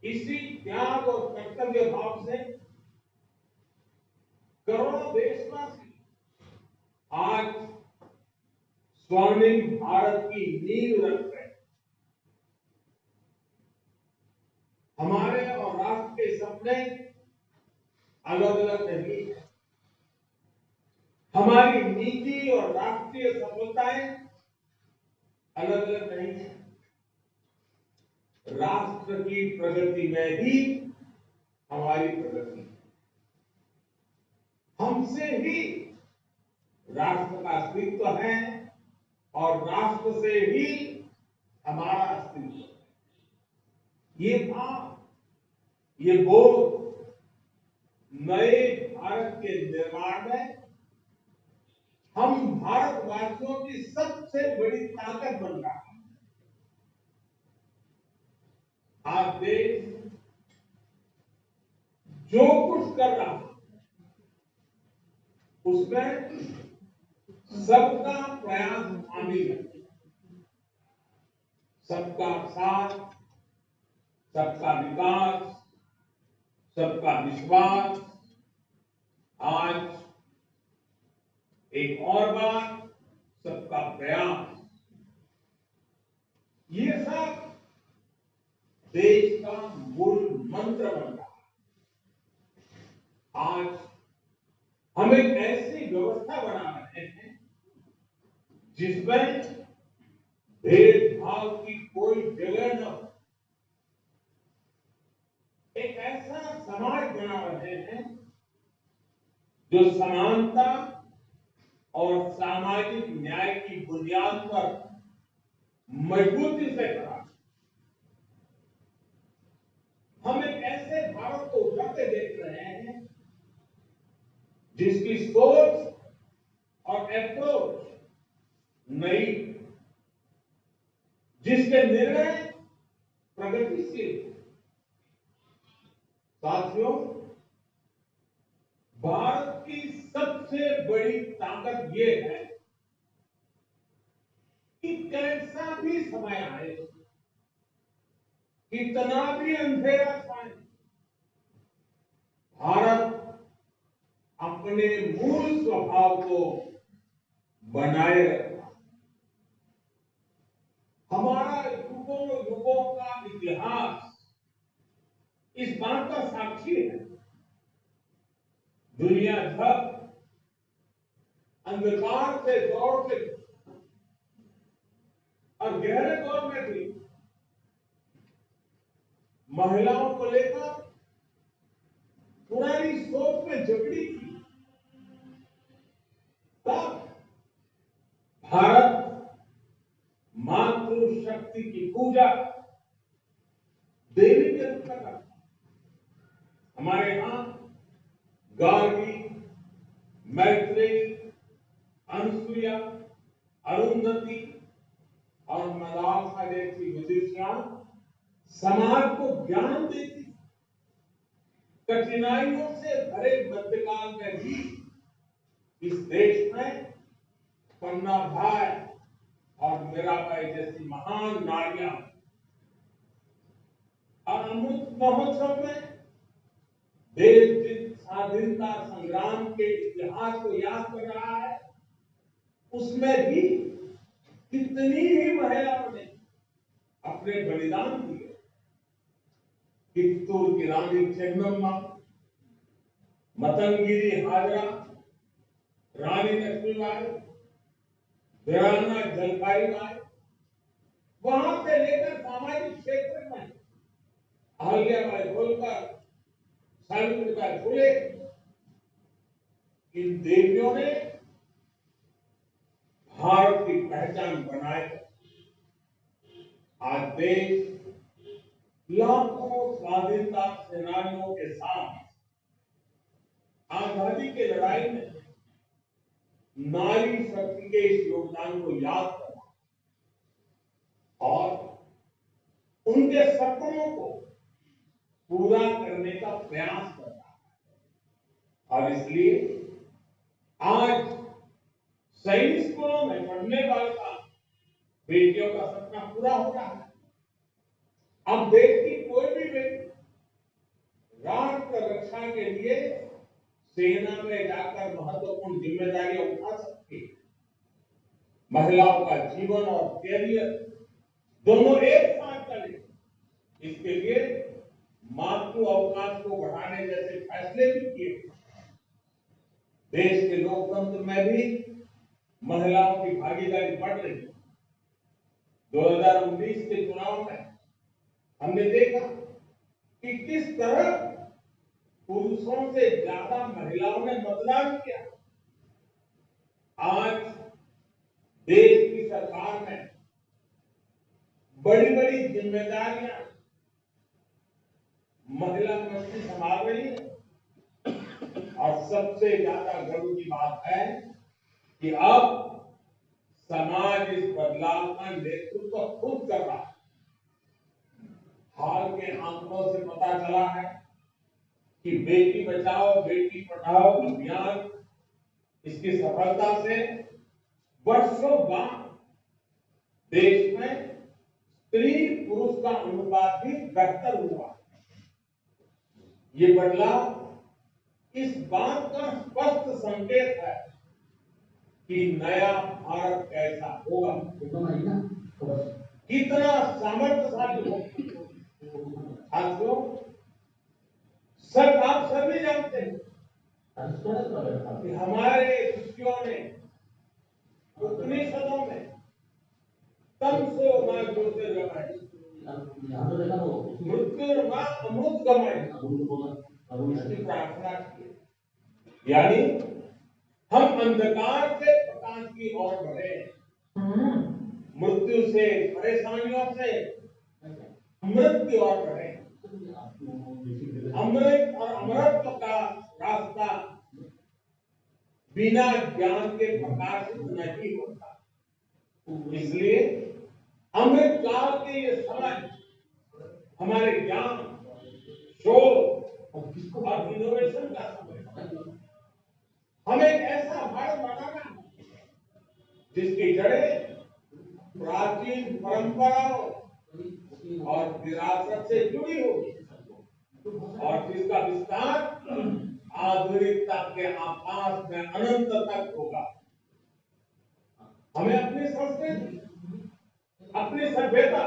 इसी त्याग और कर्तव्य भाव से करोड़ों देशवासी आज स्वर्णिम भारत की नींव रख रहे हैं। हमारे और राष्ट्र के सपने अलग अलग नहीं है। हमारी नीति और राष्ट्रीय सफलताएं अलग अलग नहीं है। राष्ट्र की प्रगति में ही हमारी प्रगति है। हमसे ही राष्ट्र का अस्तित्व है और राष्ट्र से ही हमारा अस्तित्व है। ये भाव, ये बोध नए भारत के निर्माण में हम भारतवासियों की सबसे बड़ी ताकत बन रहा है। आज देश जो कुछ कर रहा है उसमें सबका प्रयास शामिल है। सबका साथ, सबका विकास, सबका विश्वास। आज एक और बार सबका प्रयास, ये सब देश का मूल मंत्र बन रहा है। आज हम एक ऐसी व्यवस्था बना रहे हैं जिसमें भेदभाव की कोई जगह न हो। एक ऐसा समाज बना रहे हैं जो समानता और सामाजिक न्याय की बुनियाद पर मजबूती से खड़ा है। हम एक ऐसे भारत को उभरते देख रहे हैं जिसकी सोच और अप्रोच नई, जिसके निर्णय प्रगतिशील। साथियों, भारत की सबसे बड़ी ताकत ये है कि कैसा भी समय आए, कितना भी अंधेरा छाए, भारत अपने मूल स्वभाव को बनाए रखा। हमारा युगों युगों का इतिहास इस बात का साक्षी है। दुनिया भर अंधकार से दौर से और गहरे दौर में भी महिलाओं को लेकर पुरानी सोच में झगड़ी थी। तब भारत मातृशक्ति की पूजा देवी के रूप में करता। हमारे यहां गार्गी, मैत्रेयी, अनुसुईया, अरुंधति और मदालसा जैसी विदुषियां समाज को ज्ञान देती। कठिनाइयों से भरे मध्यकाल में भी इस देश में पन्ना भाई और मीराबाई जैसी महान नारियां और अमृत महोत्सव में देश जिस स्वाधीनता संग्राम के इतिहास को याद कर रहा है, उसमें भी कितनी ही महिलाओं ने अपने बलिदान दिए। कित्तूर की रानी चेन्नम्मा, मतंगिरी हाजरा, रानी लक्ष्मीबाई, वीरांगना जलपाईबाई, वहां से लेकर सामाजिक क्षेत्र में अहिल्याबाई होलकर, सावित्रीबाई फुले, इन देवियों ने भारत की पहचान बनाए। आज देश लाखों स्वाधीनता सेनानियों के साथ आजादी की लड़ाई में नारी शक्ति के इस योगदान को याद करना और उनके सपनों को पूरा करने का प्रयास करना है। और इसलिए आज सैनिक स्कूलों में पढ़ने वाले का बेटियों का सपना पूरा हो रहा है। अब देश की कोई भी बेटी राष्ट्र रक्षा के लिए सेना में जाकर महत्वपूर्ण जिम्मेदारियां उठा सकती है। महिलाओं का जीवन और कैरियर दोनों एक साथ चले, इसके लिए मातृ अवकाश को बढ़ाने जैसे फैसले भी किए। देश के लोकतंत्र में भी महिलाओं की भागीदारी बढ़ रही है। 2019 के चुनाव में हमने देखा कि किस तरह पुरुषों से ज्यादा महिलाओं ने मतदान किया। आज देश की सरकार में बड़ी बड़ी जिम्मेदारियां महिला मंत्री संभाल रही है और सबसे ज्यादा गर्व की बात है कि अब समाज इस बदलाव का नेतृत्व खुद कर रहा है। हाल के आंकड़ों से पता चला है कि बेटी बचाओ बेटी पढ़ाओ अभियान इसकी सफलता से वर्षों बाद देश में स्त्री पुरुष का अनुपात भी बेहतर हुआ। ये बदलाव इस बात का स्पष्ट संकेत है कि नया भारत कैसा होगा, कितना सामर्थ्यशाली होगा। साथियों, आप सभी जानते हैं कि हमारे ऋषियों ने उपनिषदों में तमसो न ज्योतिर्गमय मृत्युर्मा अमृतगमय की प्रार्थना की। यानी हम अंधकार से प्रकाश की ओर बढ़े, मृत्यु से परेशानियों से अमृत की ओर बढ़े। अमृत और अमरत्व का रास्ता बिना ज्ञान के प्रकाशित नहीं होता। इसलिए अमृत काल के ये समय हमारे ज्ञान, शोध और इनोवेशन का समय है। हमें एक ऐसा भारत बनाना है जिसकी जड़ें प्राचीन परंपराओं और विरासत से जुड़ी होगी और जिसका विस्तार आधुनिकता के आकाश में अनंत तक होगा। हमें अपनी संस्कृति, अपनी सभ्यता,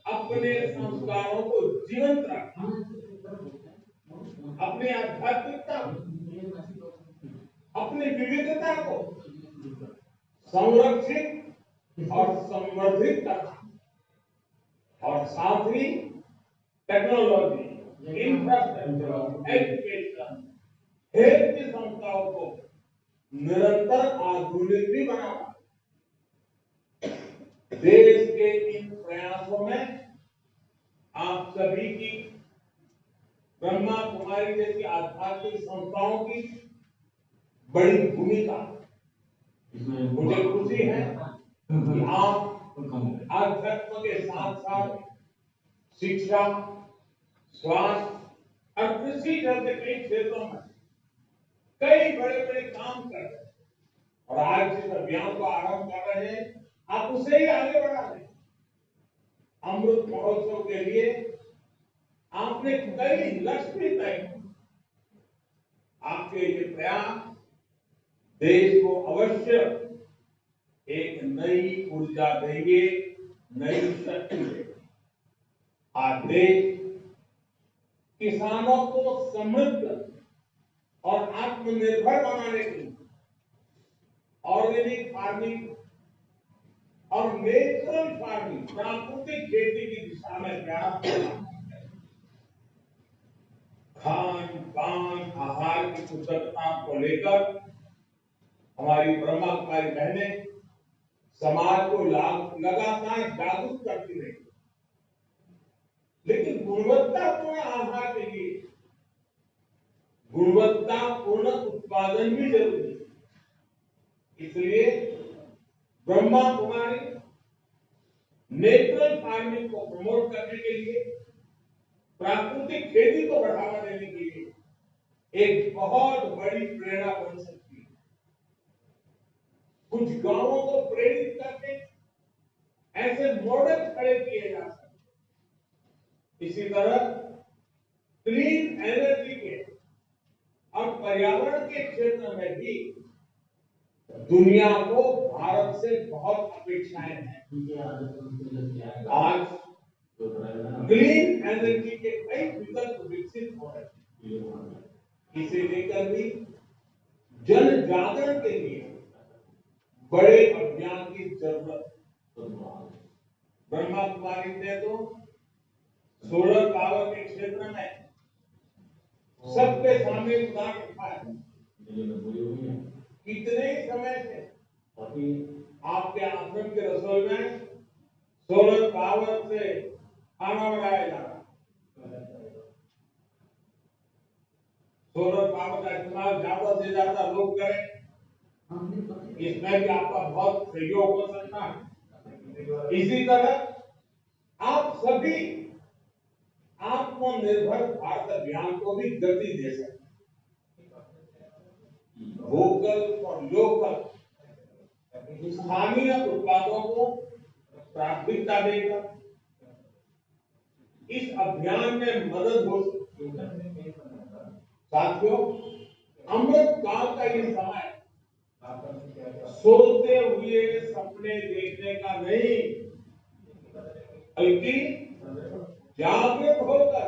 अपने संस्कारों को जीवंत रखना, अपनी आध्यात्मिकता, अपनी विविधता को संरक्षित और संवर्धित करना और साथ ही टेक्नोलॉजी, इंफ्रास्ट्रक्चर, एजुकेशन, हेल्थ की संस्थाओं को निरंतर आधुनिक भी बनाना। देश के इन प्रयासों में आप सभी की, ब्रह्मा कुमारी जैसी आध्यात्मिक संस्थाओं की बड़ी भूमिका। मुझे खुशी है कि आप अध्यात्म के साथ साथ शिक्षा, स्वास्थ्य और कृषि जैसे कई क्षेत्रों में कई बड़े बड़े काम कर रहे हैं और आज जिस अभियान को आरंभ कर रहे हैं आप उसे ही आगे बढ़ा रहे हैं। अमृत महोत्सव के लिए आपने कई लक्ष्य भी तय किए। आपके ये प्रयास देश को अवश्य एक नई ऊर्जा देंगे, नई शक्ति देंगे। आज देश किसानों को समृद्ध और आत्मनिर्भर बनाने के लिए ऑर्गेनिक फार्मिंग और नेचुरल फार्मिंग, प्राकृतिक खेती की दिशा में प्रयास कर रहा है। खान पान आहार की शुद्धता को लेकर हमारी ब्रह्मा कुमारी बहनें समाज को लगातार जागरूक करती रही। लेकिन गुणवत्तापूर्ण आहार के लिए गुणवत्तापूर्ण उत्पादन भी जरूरी है। इसलिए ब्रह्मा कुमारी नेचुरल फार्मिंग को प्रमोट करने के लिए, प्राकृतिक खेती को बढ़ावा देने के लिए एक बहुत बड़ी प्रेरणा बन सकती है। कुछ गांवों को प्रेरित करके ऐसे मॉडल खड़े किए जा सकते। इसी तरह क्लीन एनर्जी के और पर्यावरण के क्षेत्र में भी दुनिया को भारत से बहुत अपेक्षाएं हैं। आज क्लीन एनर्जी के कई विकल्प विकसित हो रहे हैं। इसे लेकर भी जन जागरण के लिए बड़े अभियान की जरूरत है। ब्रह्मा कुमारी ने तो सोलर पावर के क्षेत्र में सबके सामने उदाहरण रखा है। कितने समय से आपके आश्रम के रसोई में सोलर पावर से खाना बनाया जा रहा है। सोलर पावर का इस्तेमाल ज्यादा से ज्यादा लोग करें, इसमें भी आपका बहुत सहयोग हो सकता है। इसी तरह आप सभी आत्मनिर्भर भारत अभियान को भी गति दे सकते हैं। वोकल और लोकल स्थानीय उत्पादों को प्राथमिकता देकर इस अभियान में मदद हो सकती है। साथियों, अमृत काल का ये समय सोते हुए सपने देखने का नहीं, बल्कि जागृत होकर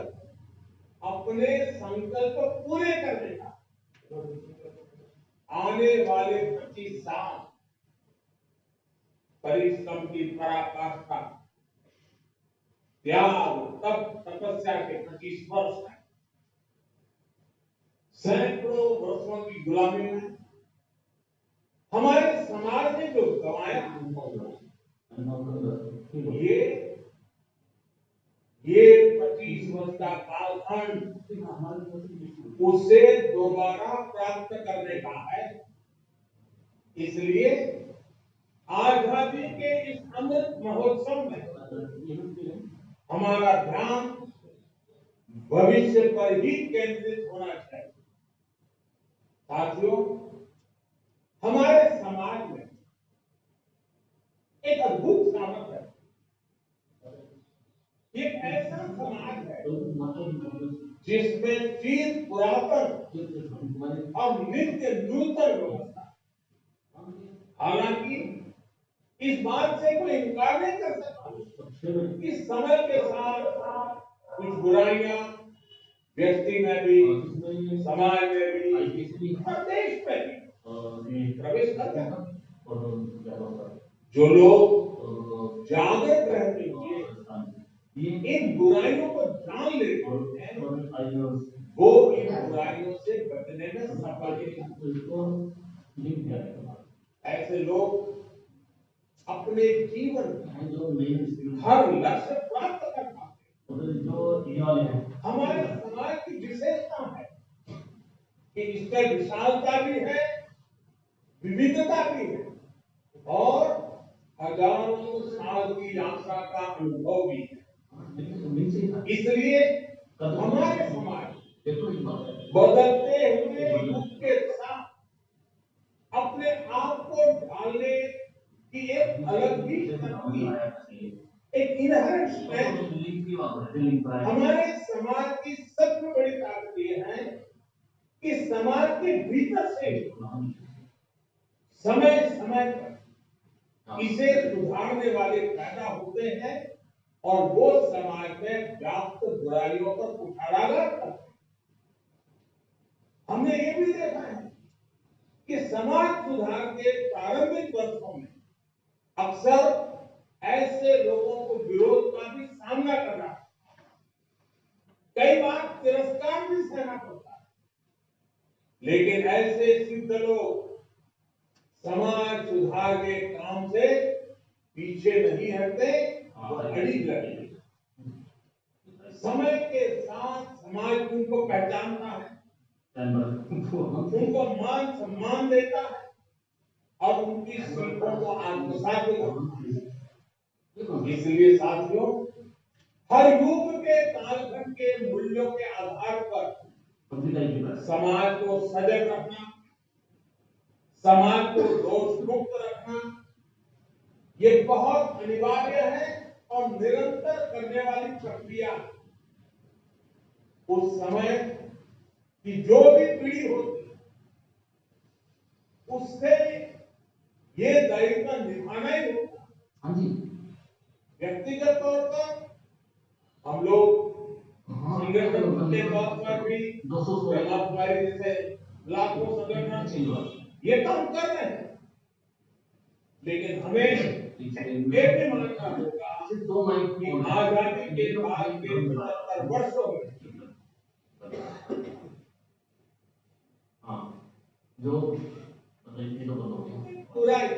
अपने संकल्प पूरे करने का। आने वाले 25 साल परिश्रम की पराकाष्ठा, त्याग, तप, तपस्या के 25 वर्ष है। सैकड़ों वर्षों की गुलामी में हमारे समाज ने जो गंवाया, ये 25 वर्ष का कालखंड उसे दोबारा प्राप्त करने का है। इसलिए आजादी के इस अमृत महोत्सव में हमारा ध्यान भविष्य पर ही केंद्रित होना चाहिए। साथियों, हमारे समाज में एक अद्भुत सामर्थ्य है। ये ऐसा समाज है जिसमें चीज पुरातन और नित्य नूतन व्यवस्था। हालांकि इस बात से कोई इनकार नहीं कर सकता कि समय के साथ कुछ बुराइयां व्यक्ति में भी, समाज में भी और देश में भी प्रवेश करते हैं। जो लोग जागृत रहते हुए इन बुराइयों को जान लेते हैं, वो इन बुराइयों से बचने में सफल हैं। ऐसे लोग अपने जीवन में हर लक्ष्य प्राप्त कर पाते हैं। हमारे समाज की विशेषता है कि इसमें विशालता भी है, विविधता भी है और हजारों साल की यात्रा का अनुभव भी है। इसलिए हमारे समाज बदलते हुए युग के साथ अपने आप को ढालने की एक अलग ही शक्ति, एक इनहेरेंट स्ट्रेंथ। हमारे समाज की सबसे बड़ी ताकत ये है कि समाज के भीतर से समय समय पर इसे सुधारने वाले पैदा होते हैं और वो समाज में व्याप्त बुराइयों पर कुठाराघात करते हैं। हमने ये भी देखा है कि समाज सुधार के प्रारंभिक वर्षों में अक्सर ऐसे लोगों को विरोध का भी सामना करना है, कई बार तिरस्कार भी सहना पड़ता है, लेकिन ऐसे सिद्ध लोग समाज सुधार के काम से पीछे नहीं हटते, अड़िग रहते। समय के साथ समाज उनको पहचानता है, उनको मान सम्मान देता है और उनकी सीखों को आत्मसात भी करना। इसलिए साथियों, हर युग के कालखंड के मूल्यों के आधार पर समाज को सजग रखना, समाज को दोष मुक्त रखना, ये बहुत अनिवार्य है और निरंतर करने वाली प्रक्रिया है। उस समय की जो भी पीढ़ी होती है, उससे ये दायित्व निभाना ही होता। व्यक्तिगत तौर पर हम लोग संगठन के तौर पर भी हमारे जैसे लाखों संगठन ये काम कर रहे हैं, लेकिन हमें ये भी मानना होगा कि आजादी के बाद के 75 वर्षों में बुराई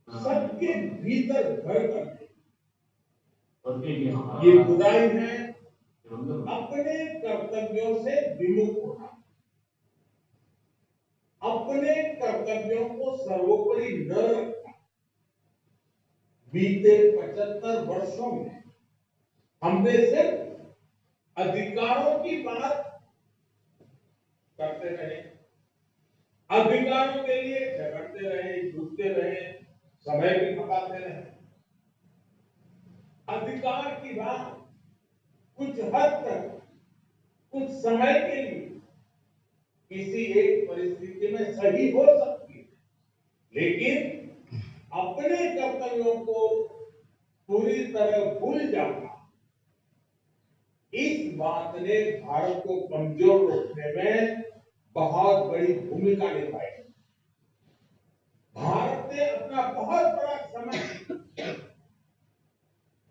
सबके भीतर घर करती, ये बुराई है अपने कर्तव्यों से विमुख होना, अपने कर्तव्यों को सर्वोपरि न रखना। बीते 75 वर्षों में हमने सिर्फ अधिकारों की बात करते रहे, अधिकारों के लिए झगड़ते रहे, जूझते रहे, समय भी खपाते रहे। अधिकार की बात कुछ हद तक, कुछ समय के लिए किसी एक परिस्थिति में सही हो सकती है, लेकिन अपने कर्तव्यों को पूरी तरह भूल जाना, इस बात ने भारत को कमजोर रोकने में बहुत बड़ी भूमिका निभाई। भारत ने अपना बहुत बड़ा समय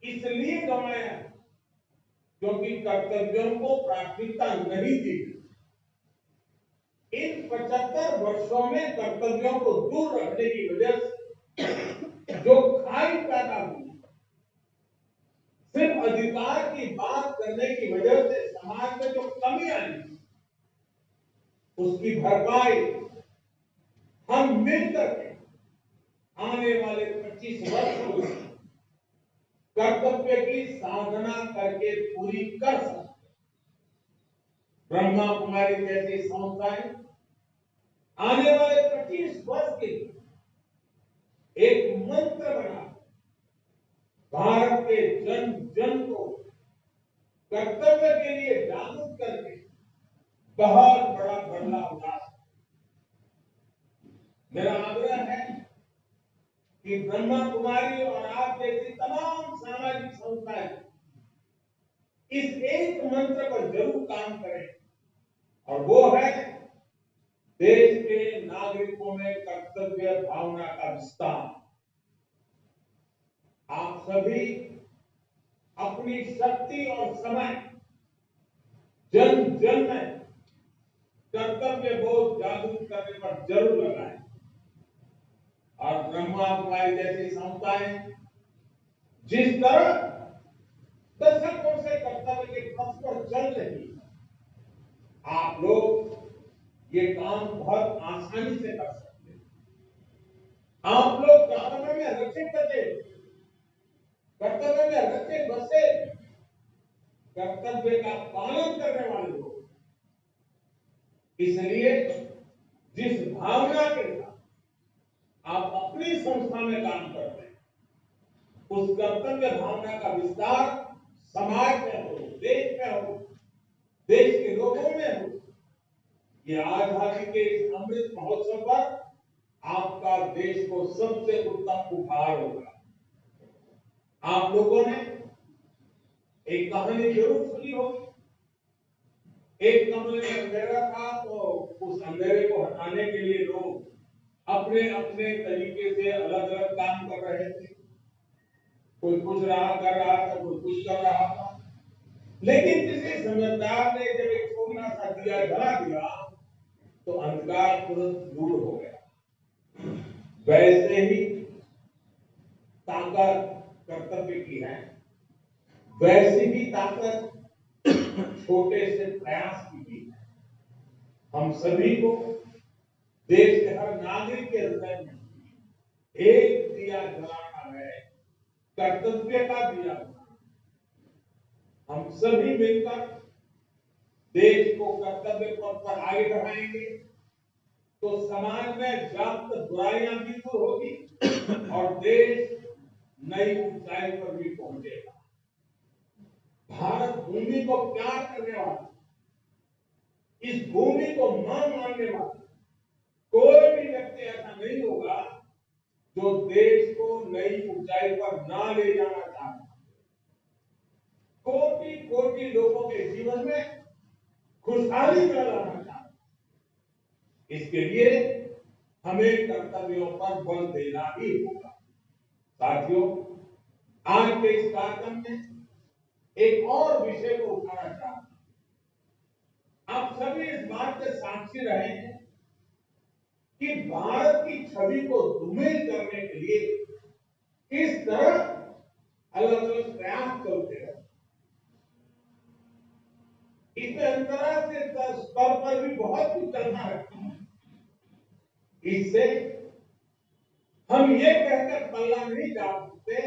इसलिए गंवाया क्योंकि कर्तव्यों को प्राथमिकता नहीं दी। इन 75 वर्षों में कर्तव्यों को दूर रखने की वजह से जो खाई पैदा हुई, सिर्फ अधिकार की बात करने की वजह से समाज में जो कमी आई, उसकी भरपाई हम मिलकर के आने वाले 25 वर्षों में कर्तव्य की साधना करके पूरी कर सकते। ब्रह्मा कुमारी जैसी संस्थाएं आने वाले 25 वर्ष के लिए एक मंत्र बना भारत के जन जन को कर्तव्य के लिए जागरूक करके बहुत बड़ा बदलाव ला सकते। मेरा आग्रह है कि ब्रह्मा कुमारी और आप जैसी तमाम सामाजिक संस्थाएं इस एक मंत्र पर जरूर काम करें, और वो है देश के नागरिकों में कर्तव्य भावना का विस्तार। आप सभी अपनी शक्ति और समय जन जन में कर्तव्य बोध जागरूक करने पर जरूर लगाएं, और ब्रह्मा कुमारी जैसी संस्थाएं जिस तरह दशकों से कर्तव्य के पथ पर चल रही है, आप लोग ये काम बहुत आसानी से कर सकते हैं। आप लोग कर्तव्य में रचे बचे, कर्तव्य में रचे बसे, कर्तव्य का पालन करने वाले लोग। इसलिए जिस भावना के साथ आप अपनी संस्था में काम करते हैं, उस कर्तव्य भावना का विस्तार समाज में हो, देश में हो, देश के लोगों में हो। ये आजादी के इस अमृत महोत्सव पर आपका देश को सबसे उत्तम उपहार होगा। आप लोगों ने एक कहानी जरूर सुनी होगी। एक कमरे में अंधेरा था, तो उस अंधेरे को हटाने के लिए लोग अपने अपने तरीके से अलग अलग काम कर रहे थे। कोई कुछ कर रहा था, कोई कुछ कर रहा था, लेकिन किसी समझदार ने जब एक छोटा सा दिया जला दिया तो अंधकार तुरंत दूर हो गया। वैसे ही ताकत कर्तव्य की है, वैसी ही ताकत छोटे से प्रयास की भी है। हम सभी को देश के हर नागरिक के हृदय में एक दिया जलाना है, कर्तव्य का दिया जलाना। हम सभी मिलकर देश को कर्तव्य पथ पर आगे बढ़ाएंगे तो समाज में व्याप्त बुराइयां भी दूर होगी और देश नई ऊंचाई पर भी पहुंचेगा। भारत भूमि को प्यार करने वाला, इस भूमि को मां मानने वाला कोई भी व्यक्ति ऐसा नहीं होगा जो देश को नई ऊंचाई पर ना ले जाना चाहता। कोटि कोटि लोगों के जीवन में खुशहाली में लाना चाहता। इसके लिए हमें कर्तव्यों पर बल देना ही होगा। साथियों, आज के इस कार्यक्रम में एक और विषय को उठाना चाहता हूं। आप सभी इस बात के साक्षी रहे हैं कि भारत की छवि को धूमिल करने के लिए किस तरह अलग अलग प्रयास चलते रहे। इसमें अंतर्राष्ट्रीय स्तर पर भी बहुत कुछ चलना है। इससे हम ये कहकर पल्ला नहीं डाल सकते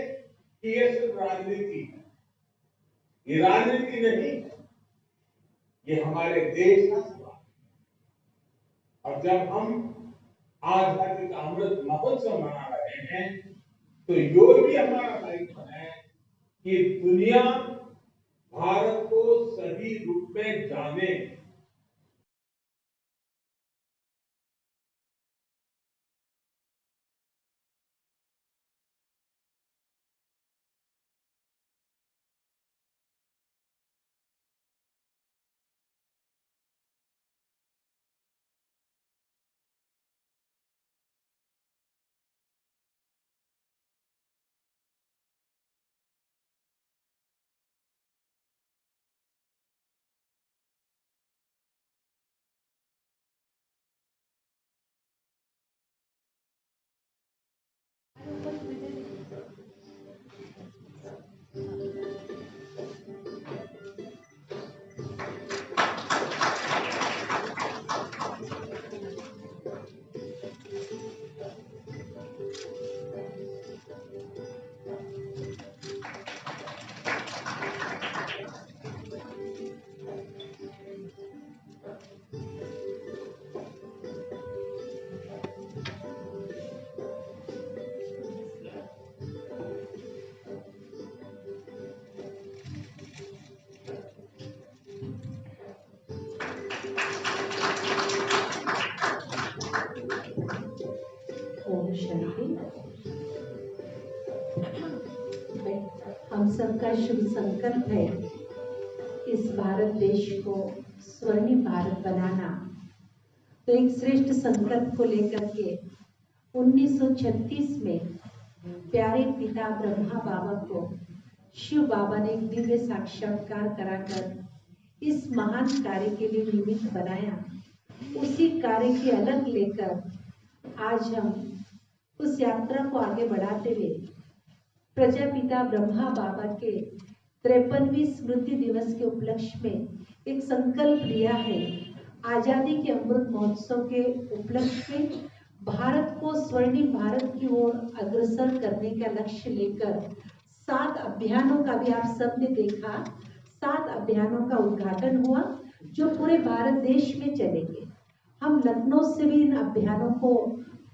कि ये सिर्फ राजनीति है। ये राजनीति नहीं, ये हमारे देश का सवाल है। और जब हम आजादी का अमृत महोत्सव मना रहे हैं तो ये भी हमारा दायित्व है कि दुनिया भारत को सही रूप में जाने। ओम शांति। हम सबका शुभ संकल्प है इस भारत देश को स्वर्णिम भारत बनाना। तो एक श्रेष्ठ संकल्प को लेकर के 1936 में प्यारे पिता ब्रह्मा बाबा को शिव बाबा ने एक दिव्य साक्षात्कार कराकर इस महान कार्य के लिए निमित्त बनाया। उसी कार्य की अलग लेकर आज हम उस यात्रा को आगे बढ़ाते हुए प्रजापिता ब्रह्मा बाबा के 53वीं स्मृति दिवस के उपलक्ष्य में एक संकल्प लिया है। आजादी के अमृत महोत्सव के उपलक्ष्य में भारत को स्वर्णिम भारत की ओर अग्रसर करने का लक्ष्य लेकर 7 अभियानों का भी आप सब ने देखा। 7 अभियानों का उद्घाटन हुआ जो पूरे भारत देश में चलेंगे। हम लखनऊ से भी इन अभियानों को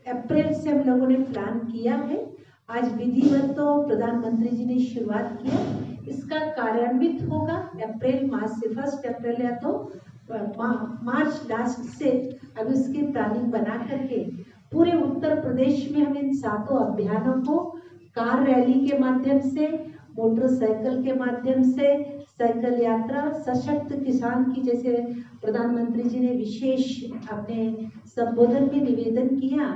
अप्रैल से हम लोगों ने प्लान किया है। आज विधिवत तो प्रधानमंत्री जी ने शुरुआत किया, इसका कार्यान्वित होगा अप्रैल माह से 1 अप्रैल या तो मार्च लास्ट से। अब इसकी प्लानिंग बना करके पूरे उत्तर प्रदेश में हम इन 7 अभियानों को कार रैली के माध्यम से, मोटरसाइकिल के माध्यम से, साइकिल यात्रा, सशक्त किसान की जैसे प्रधानमंत्री जी ने विशेष अपने संबोधन में निवेदन किया,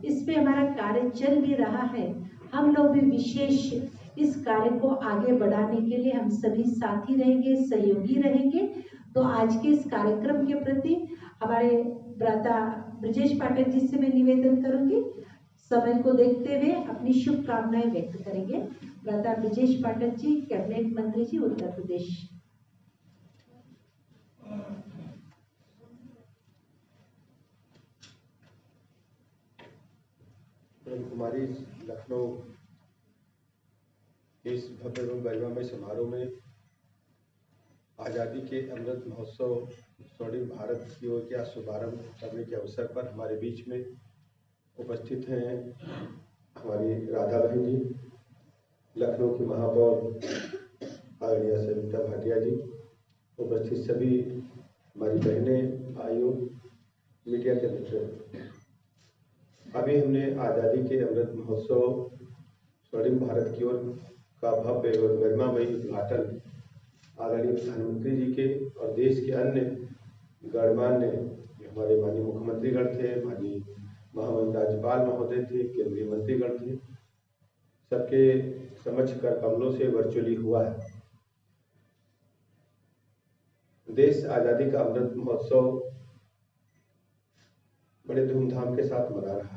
इस पे हमारा कार्य चल भी रहा है। हम लोग भी विशेष इस कार्य को आगे बढ़ाने के लिए हम सभी साथी रहेंगे, सहयोगी रहेंगे। तो आज के इस कार्यक्रम के प्रति हमारे भ्राता ब्रजेश पाठक जी से मैं निवेदन करूंगी, समय को देखते हुए अपनी शुभकामनाएं व्यक्त करेंगे। भ्राता ब्रजेश पाठक जी, कैबिनेट मंत्री जी, उत्तर प्रदेश। ब्रह्म कुमारी लखनऊ इस भव्य एवं गरिमामय समारोह में आज़ादी के अमृत महोत्सव स्वर्णिम भारत की ओर का शुभारंभ करने के अवसर पर हमारे बीच में उपस्थित हैं हमारी राधा बहन जी, लखनऊ की महापौर आदरणीय सविता भाटिया जी, उपस्थित सभी हमारी बहनें, भाइयों, मीडिया के मित्र। अभी हमने आज़ादी के अमृत महोत्सव स्वर्णिम भारत की ओर का भव्य एवं गरिमामयी उद्घाटन आदरणीय प्रधानमंत्री जी के और देश के अन्य गणमान्य हमारे माननीय मुख्यमंत्रीगण थे, माननीय महामहिम राज्यपाल महोदय थे, केंद्रीय मंत्रीगण थे, सबके समक्ष कर कमलों से वर्चुअली हुआ है। देश आज़ादी का अमृत महोत्सव बड़े धूमधाम के साथ मना रहा है।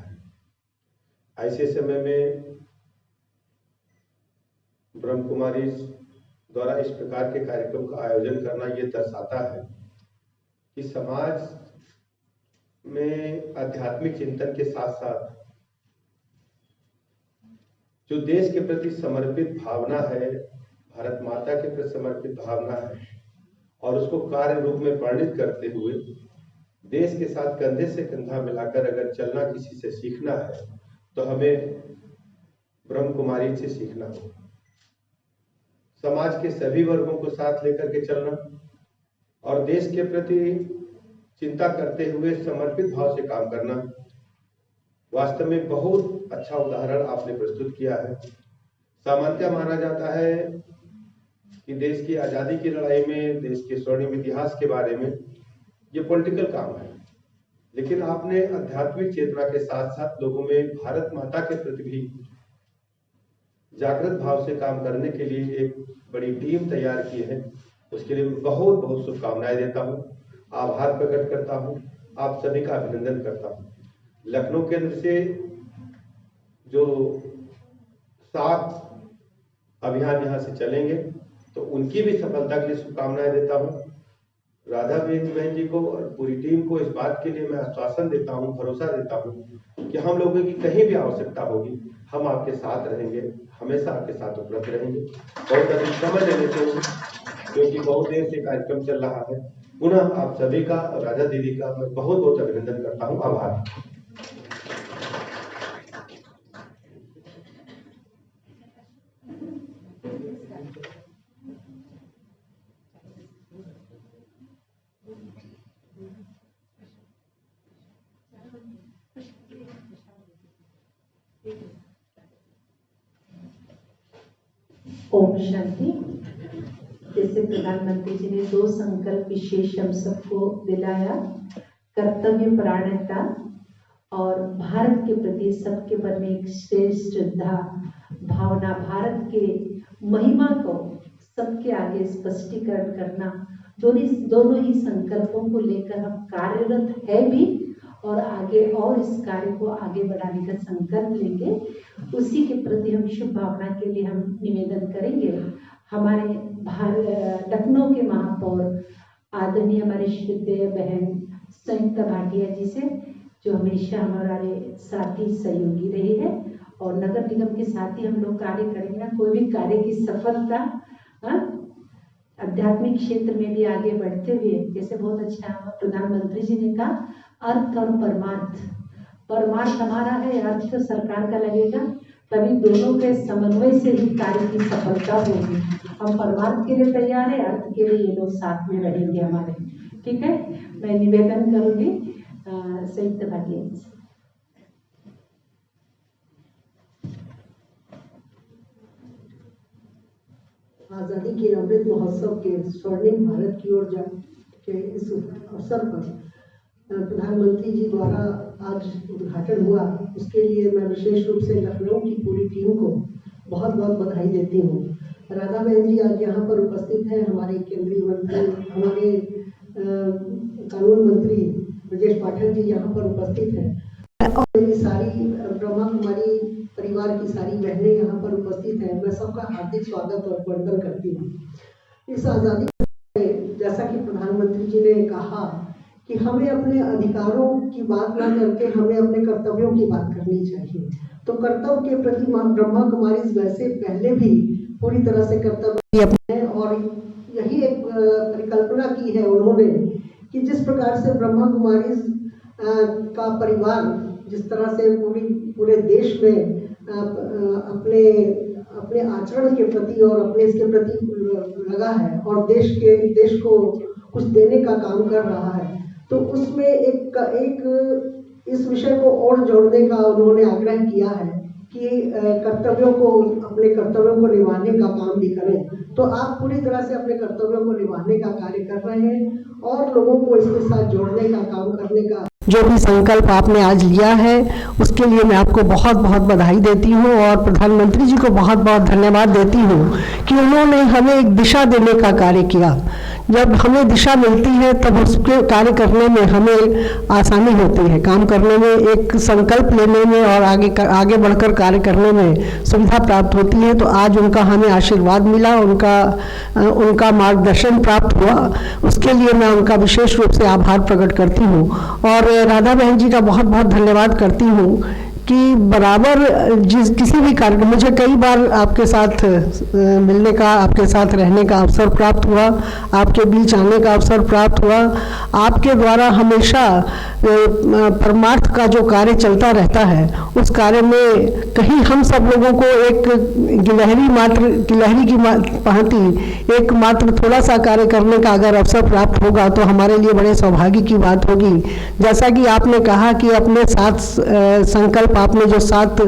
ऐसे समय में ब्रह्म कुमारी द्वारा इस प्रकार के कार्यक्रम का आयोजन करना ये दर्शाता है कि समाज में आध्यात्मिक चिंतन के साथ साथ जो देश के प्रति समर्पित भावना है, भारत माता के प्रति समर्पित भावना है और उसको कार्य रूप में परिणित करते हुए देश के साथ कंधे से कंधा मिलाकर अगर चलना किसी से सीखना है तो हमें ब्रह्म कुमारी से सीखना होगा। समाज के सभी वर्गों को साथ लेकर के चलना और देश के प्रति चिंता करते हुए समर्पित भाव से काम करना, वास्तव में बहुत अच्छा उदाहरण आपने प्रस्तुत किया है। सामान्यतः माना जाता है कि देश की आज़ादी की लड़ाई में, देश के स्वर्णिम इतिहास के बारे में ये पॉलिटिकल काम है, लेकिन आपने आध्यात्मिक चेतना के साथ साथ लोगों में भारत माता के प्रति भी जागृत भाव से काम करने के लिए एक बड़ी टीम तैयार की है। उसके लिए बहुत बहुत शुभकामनाएं देता हूं, आभार प्रकट करता हूं, आप सभी का अभिनंदन करता हूं। लखनऊ केंद्र से जो 7 अभियान यहाँ से चलेंगे तो उनकी भी सफलता के लिए शुभकामनाएं देता हूं। राधा बहन जी को और पूरी टीम को इस बात के लिए मैं आश्वासन देता हूं, भरोसा देता हूं कि हम लोगों की कहीं भी आवश्यकता होगी हम आपके साथ रहेंगे, हमेशा आपके साथ उपलब्ध रहेंगे। बहुत अधिक समय लेने से क्योंकि बहुत देर से कार्यक्रम चल रहा है। पुनः आप सभी का और राधा दीदी का मैं बहुत बहुत अभिनंदन करता हूँ। आभार। ओम शांति। जैसे प्रधानमंत्री जी ने 2 संकल्प विशेष हम सबको दिलाया, कर्तव्य परायणता और भारत के प्रति सबके मन में एक श्रेष्ठ श्रद्धा भावना, भारत के महिमा को सबके आगे स्पष्टीकरण करना, दोनों ही संकल्पों को लेकर हम कार्यरत है भी और आगे और इस कार्य को आगे बढ़ाने का संकल्प लेंगे। उसी के प्रति हम शुभ भावना के लिए हम निवेदन करेंगे। हमारे लखनऊ के महापौर आदरणीय हमारे श्रद्धेय बहन सविता भाटिया जी से, जो हमेशा हमारे साथी सहयोगी रही है और नगर निगम के साथ ही हम लोग कार्य करेंगे। कोई भी कार्य की सफलता आध्यात्मिक क्षेत्र में भी आगे बढ़ते हुए, जैसे बहुत अच्छा प्रधानमंत्री जी ने कहा, अर्थ और परमार्थ हमारा है, अर्थ तो सरकार का लगेगा, तभी दोनों के समन्वय से ही कार्य की सफलता होगी। हम परमार्थ के लिए तैयार है, अर्थ के लिए ये लोग साथ में रहेंगे हमारे। ठीक है, मैं निवेदन करूंगी संयुक्त भाटिया जी। आज़ादी के अमृत महोत्सव के स्वर्णिम भारत की ओर के इस अवसर पर प्रधानमंत्री जी द्वारा आज उद्घाटन हुआ, उसके लिए मैं विशेष रूप से लखनऊ की पूरी टीम को बहुत बहुत बधाई देती हूँ। राधा बहन जी आज यहाँ पर उपस्थित हैं, हमारे केंद्रीय मंत्री, हमारे कानून मंत्री ब्रजेश पाठक जी यहाँ पर उपस्थित हैं और मेरी सारी ब्रह्मा कुमारी परिवार की सारी बहनें यहाँ पर उपस्थित हैं। मैं सबका हार्दिक स्वागत और वंदन करती हूँ। इस आज़ादी में जैसा कि प्रधानमंत्री जी ने कहा कि हमें अपने अधिकारों की बात ना करके हमें अपने कर्तव्यों की बात करनी चाहिए। तो कर्तव्य के प्रति मां ब्रह्मा कुमारी वैसे पहले भी पूरी तरह से कर्तव्य अपने, और यही एक परिकल्पना की है उन्होंने कि जिस प्रकार से ब्रह्मा कुमारी का परिवार जिस तरह से पूरे देश में अपने आचरण के प्रति और अपने इसके प्रति लगा है और देश को कुछ देने का काम कर रहा है, तो उसमें एक इस विषय को और जोड़ने का उन्होंने आग्रह किया है कि अपने कर्तव्यों को निभाने का काम भी करें। तो आप पूरी तरह से अपने कर्तव्यों को निभाने का कार्य कर रहे हैं और लोगों को इसके साथ जोड़ने का काम करने का जो भी संकल्प आपने आज लिया है उसके लिए मैं आपको बहुत बहुत बधाई देती हूँ और प्रधानमंत्री जी को बहुत बहुत धन्यवाद देती हूँ कि उन्होंने हमें एक दिशा देने का कार्य किया। जब हमें दिशा मिलती है तब उसके कार्य करने में हमें आसानी होती है, काम करने में, एक संकल्प लेने में और आगे बढ़कर कार्य करने में सुविधा प्राप्त होती है। तो आज उनका हमें आशीर्वाद मिला, उनका मार्गदर्शन प्राप्त हुआ, उसके लिए मैं उनका विशेष रूप से आभार प्रकट करती हूँ और राधा बहन जी का बहुत बहुत धन्यवाद करती हूँ कि बराबर किसी भी कार्य मुझे कई बार आपके साथ मिलने का, आपके साथ रहने का अवसर प्राप्त हुआ, आपके बीच आने का अवसर प्राप्त हुआ। आपके द्वारा हमेशा परमार्थ का जो कार्य चलता रहता है उस कार्य में कहीं हम सब लोगों को एक गिलहरी की भांति एक मात्र थोड़ा सा कार्य करने का अगर अवसर प्राप्त होगा तो हमारे लिए बड़े सौभाग्य की बात होगी। जैसा कि आपने कहा कि अपने साथ संकल्प आपने जो 7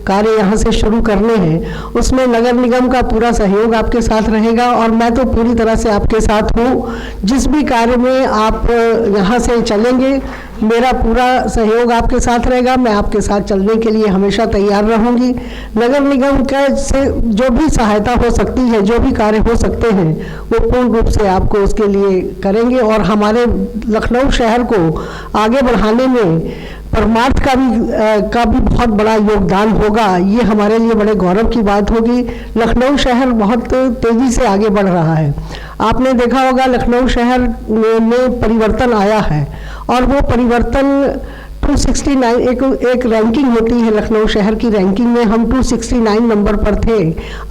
कार्य यहाँ से शुरू करने हैं उसमें नगर निगम का पूरा सहयोग आपके साथ रहेगा और मैं तो पूरी तरह से आपके साथ हूँ। जिस भी कार्य में आप यहाँ से चलेंगे मेरा पूरा सहयोग आपके साथ रहेगा, मैं आपके साथ चलने के लिए हमेशा तैयार रहूँगी। नगर निगम से जो भी सहायता हो सकती है, जो भी कार्य हो सकते हैं वो पूर्ण रूप से आपको उसके लिए करेंगे और हमारे लखनऊ शहर को आगे बढ़ाने में परमार्थ का भी बहुत बड़ा योगदान होगा। ये हमारे लिए बड़े गौरव की बात होगी। लखनऊ शहर बहुत तेज़ी से आगे बढ़ रहा है। आपने देखा होगा लखनऊ शहर में परिवर्तन आया है और वो परिवर्तन 269 एक रैंकिंग होती है, लखनऊ शहर की रैंकिंग में हम 269 नंबर पर थे।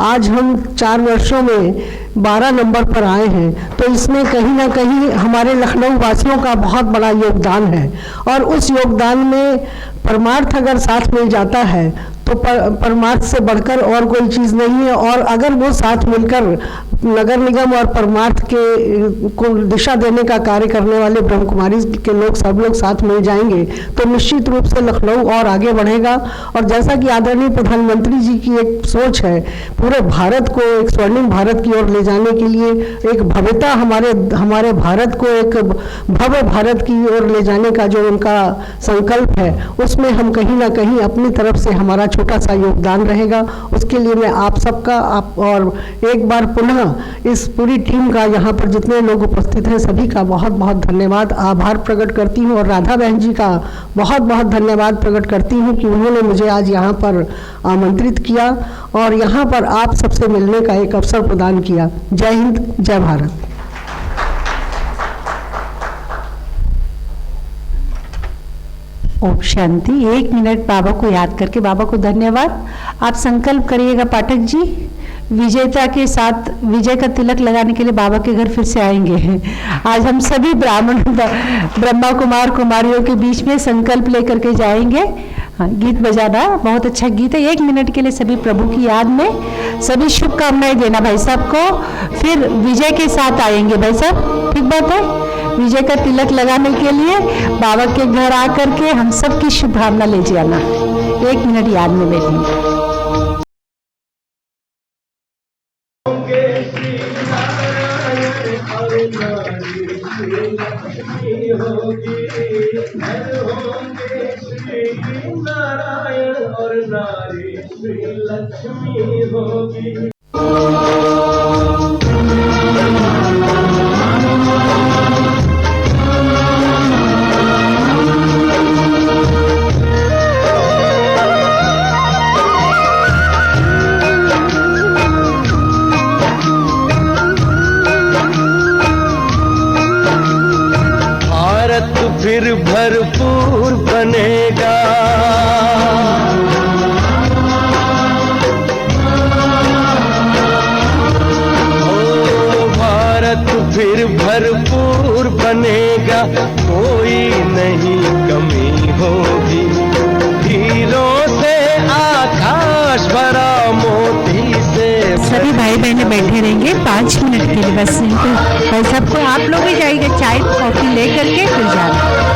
आज हम 4 वर्षों में 12 नंबर पर आए हैं। तो इसमें कहीं ना कहीं हमारे लखनऊ वासियों का बहुत बड़ा योगदान है और उस योगदान में परमार्थ अगर साथ मिल जाता है तो परमार्थ से बढ़कर और कोई चीज़ नहीं है। और अगर वो साथ मिलकर नगर निगम और परमार्थ को दिशा देने का कार्य करने वाले ब्रह्म कुमारी के लोग सब लोग साथ मिल जाएंगे तो निश्चित रूप से लखनऊ और आगे बढ़ेगा। और जैसा कि आदरणीय प्रधानमंत्री जी की एक सोच है पूरे भारत को एक स्वर्णिम भारत की ओर ले जाने के लिए, एक भव्यता हमारे भारत को एक भव्य भारत की ओर ले जाने का जो उनका संकल्प है उसमें हम कहीं ना कहीं अपनी तरफ से हमारा छोटा सा योगदान रहेगा। उसके लिए मैं आप सबका और एक बार पुनः इस पूरी टीम का, यहाँ पर जितने लोग उपस्थित हैं सभी का बहुत बहुत धन्यवाद, आभार प्रकट करती हूँ और राधा बहन जी का बहुत बहुत धन्यवाद प्रकट करती हूँ कि उन्होंने मुझे आज यहाँ पर आमंत्रित किया और यहाँ पर आप सबसे मिलने का एक अवसर प्रदान किया। जय हिंद, जय भारत। ओम शांति। 1 मिनट बाबा को याद करके बाबा को धन्यवाद। आप संकल्प करिएगा पाठक जी, विजेता के साथ विजय का तिलक लगाने के लिए बाबा के घर फिर से आएंगे। आज हम सभी ब्रह्मा कुमार कुमारियों के बीच में संकल्प लेकर के जाएंगे। हाँ, गीत बजाना बहुत अच्छा गीत है। 1 मिनट के लिए सभी प्रभु की याद में सभी शुभकामनाएं देना भाई साहब को, फिर विजय के साथ आएंगे भाई साहब, ठीक बात है। विजय का तिलक लगाने के लिए बाबा के घर आकर के हम सब की शुभकामना ले जाना। 1 मिनट याद में बैठिए। नारायण और नारी श्री लक्ष्मी होगी। भारत फिर भरपूर बनेगा। भारत फिर भरपूर बनेगा, कोई नहीं कमी होगी। हीरों से आकाश भरा, मोती से। सभी भाई बहने बैठे रहेंगे 5 मिनट के लिए बस, नहीं तो भाई सबको आप लोग भी जाइए चाय कॉफी लेकर के फिर जाना।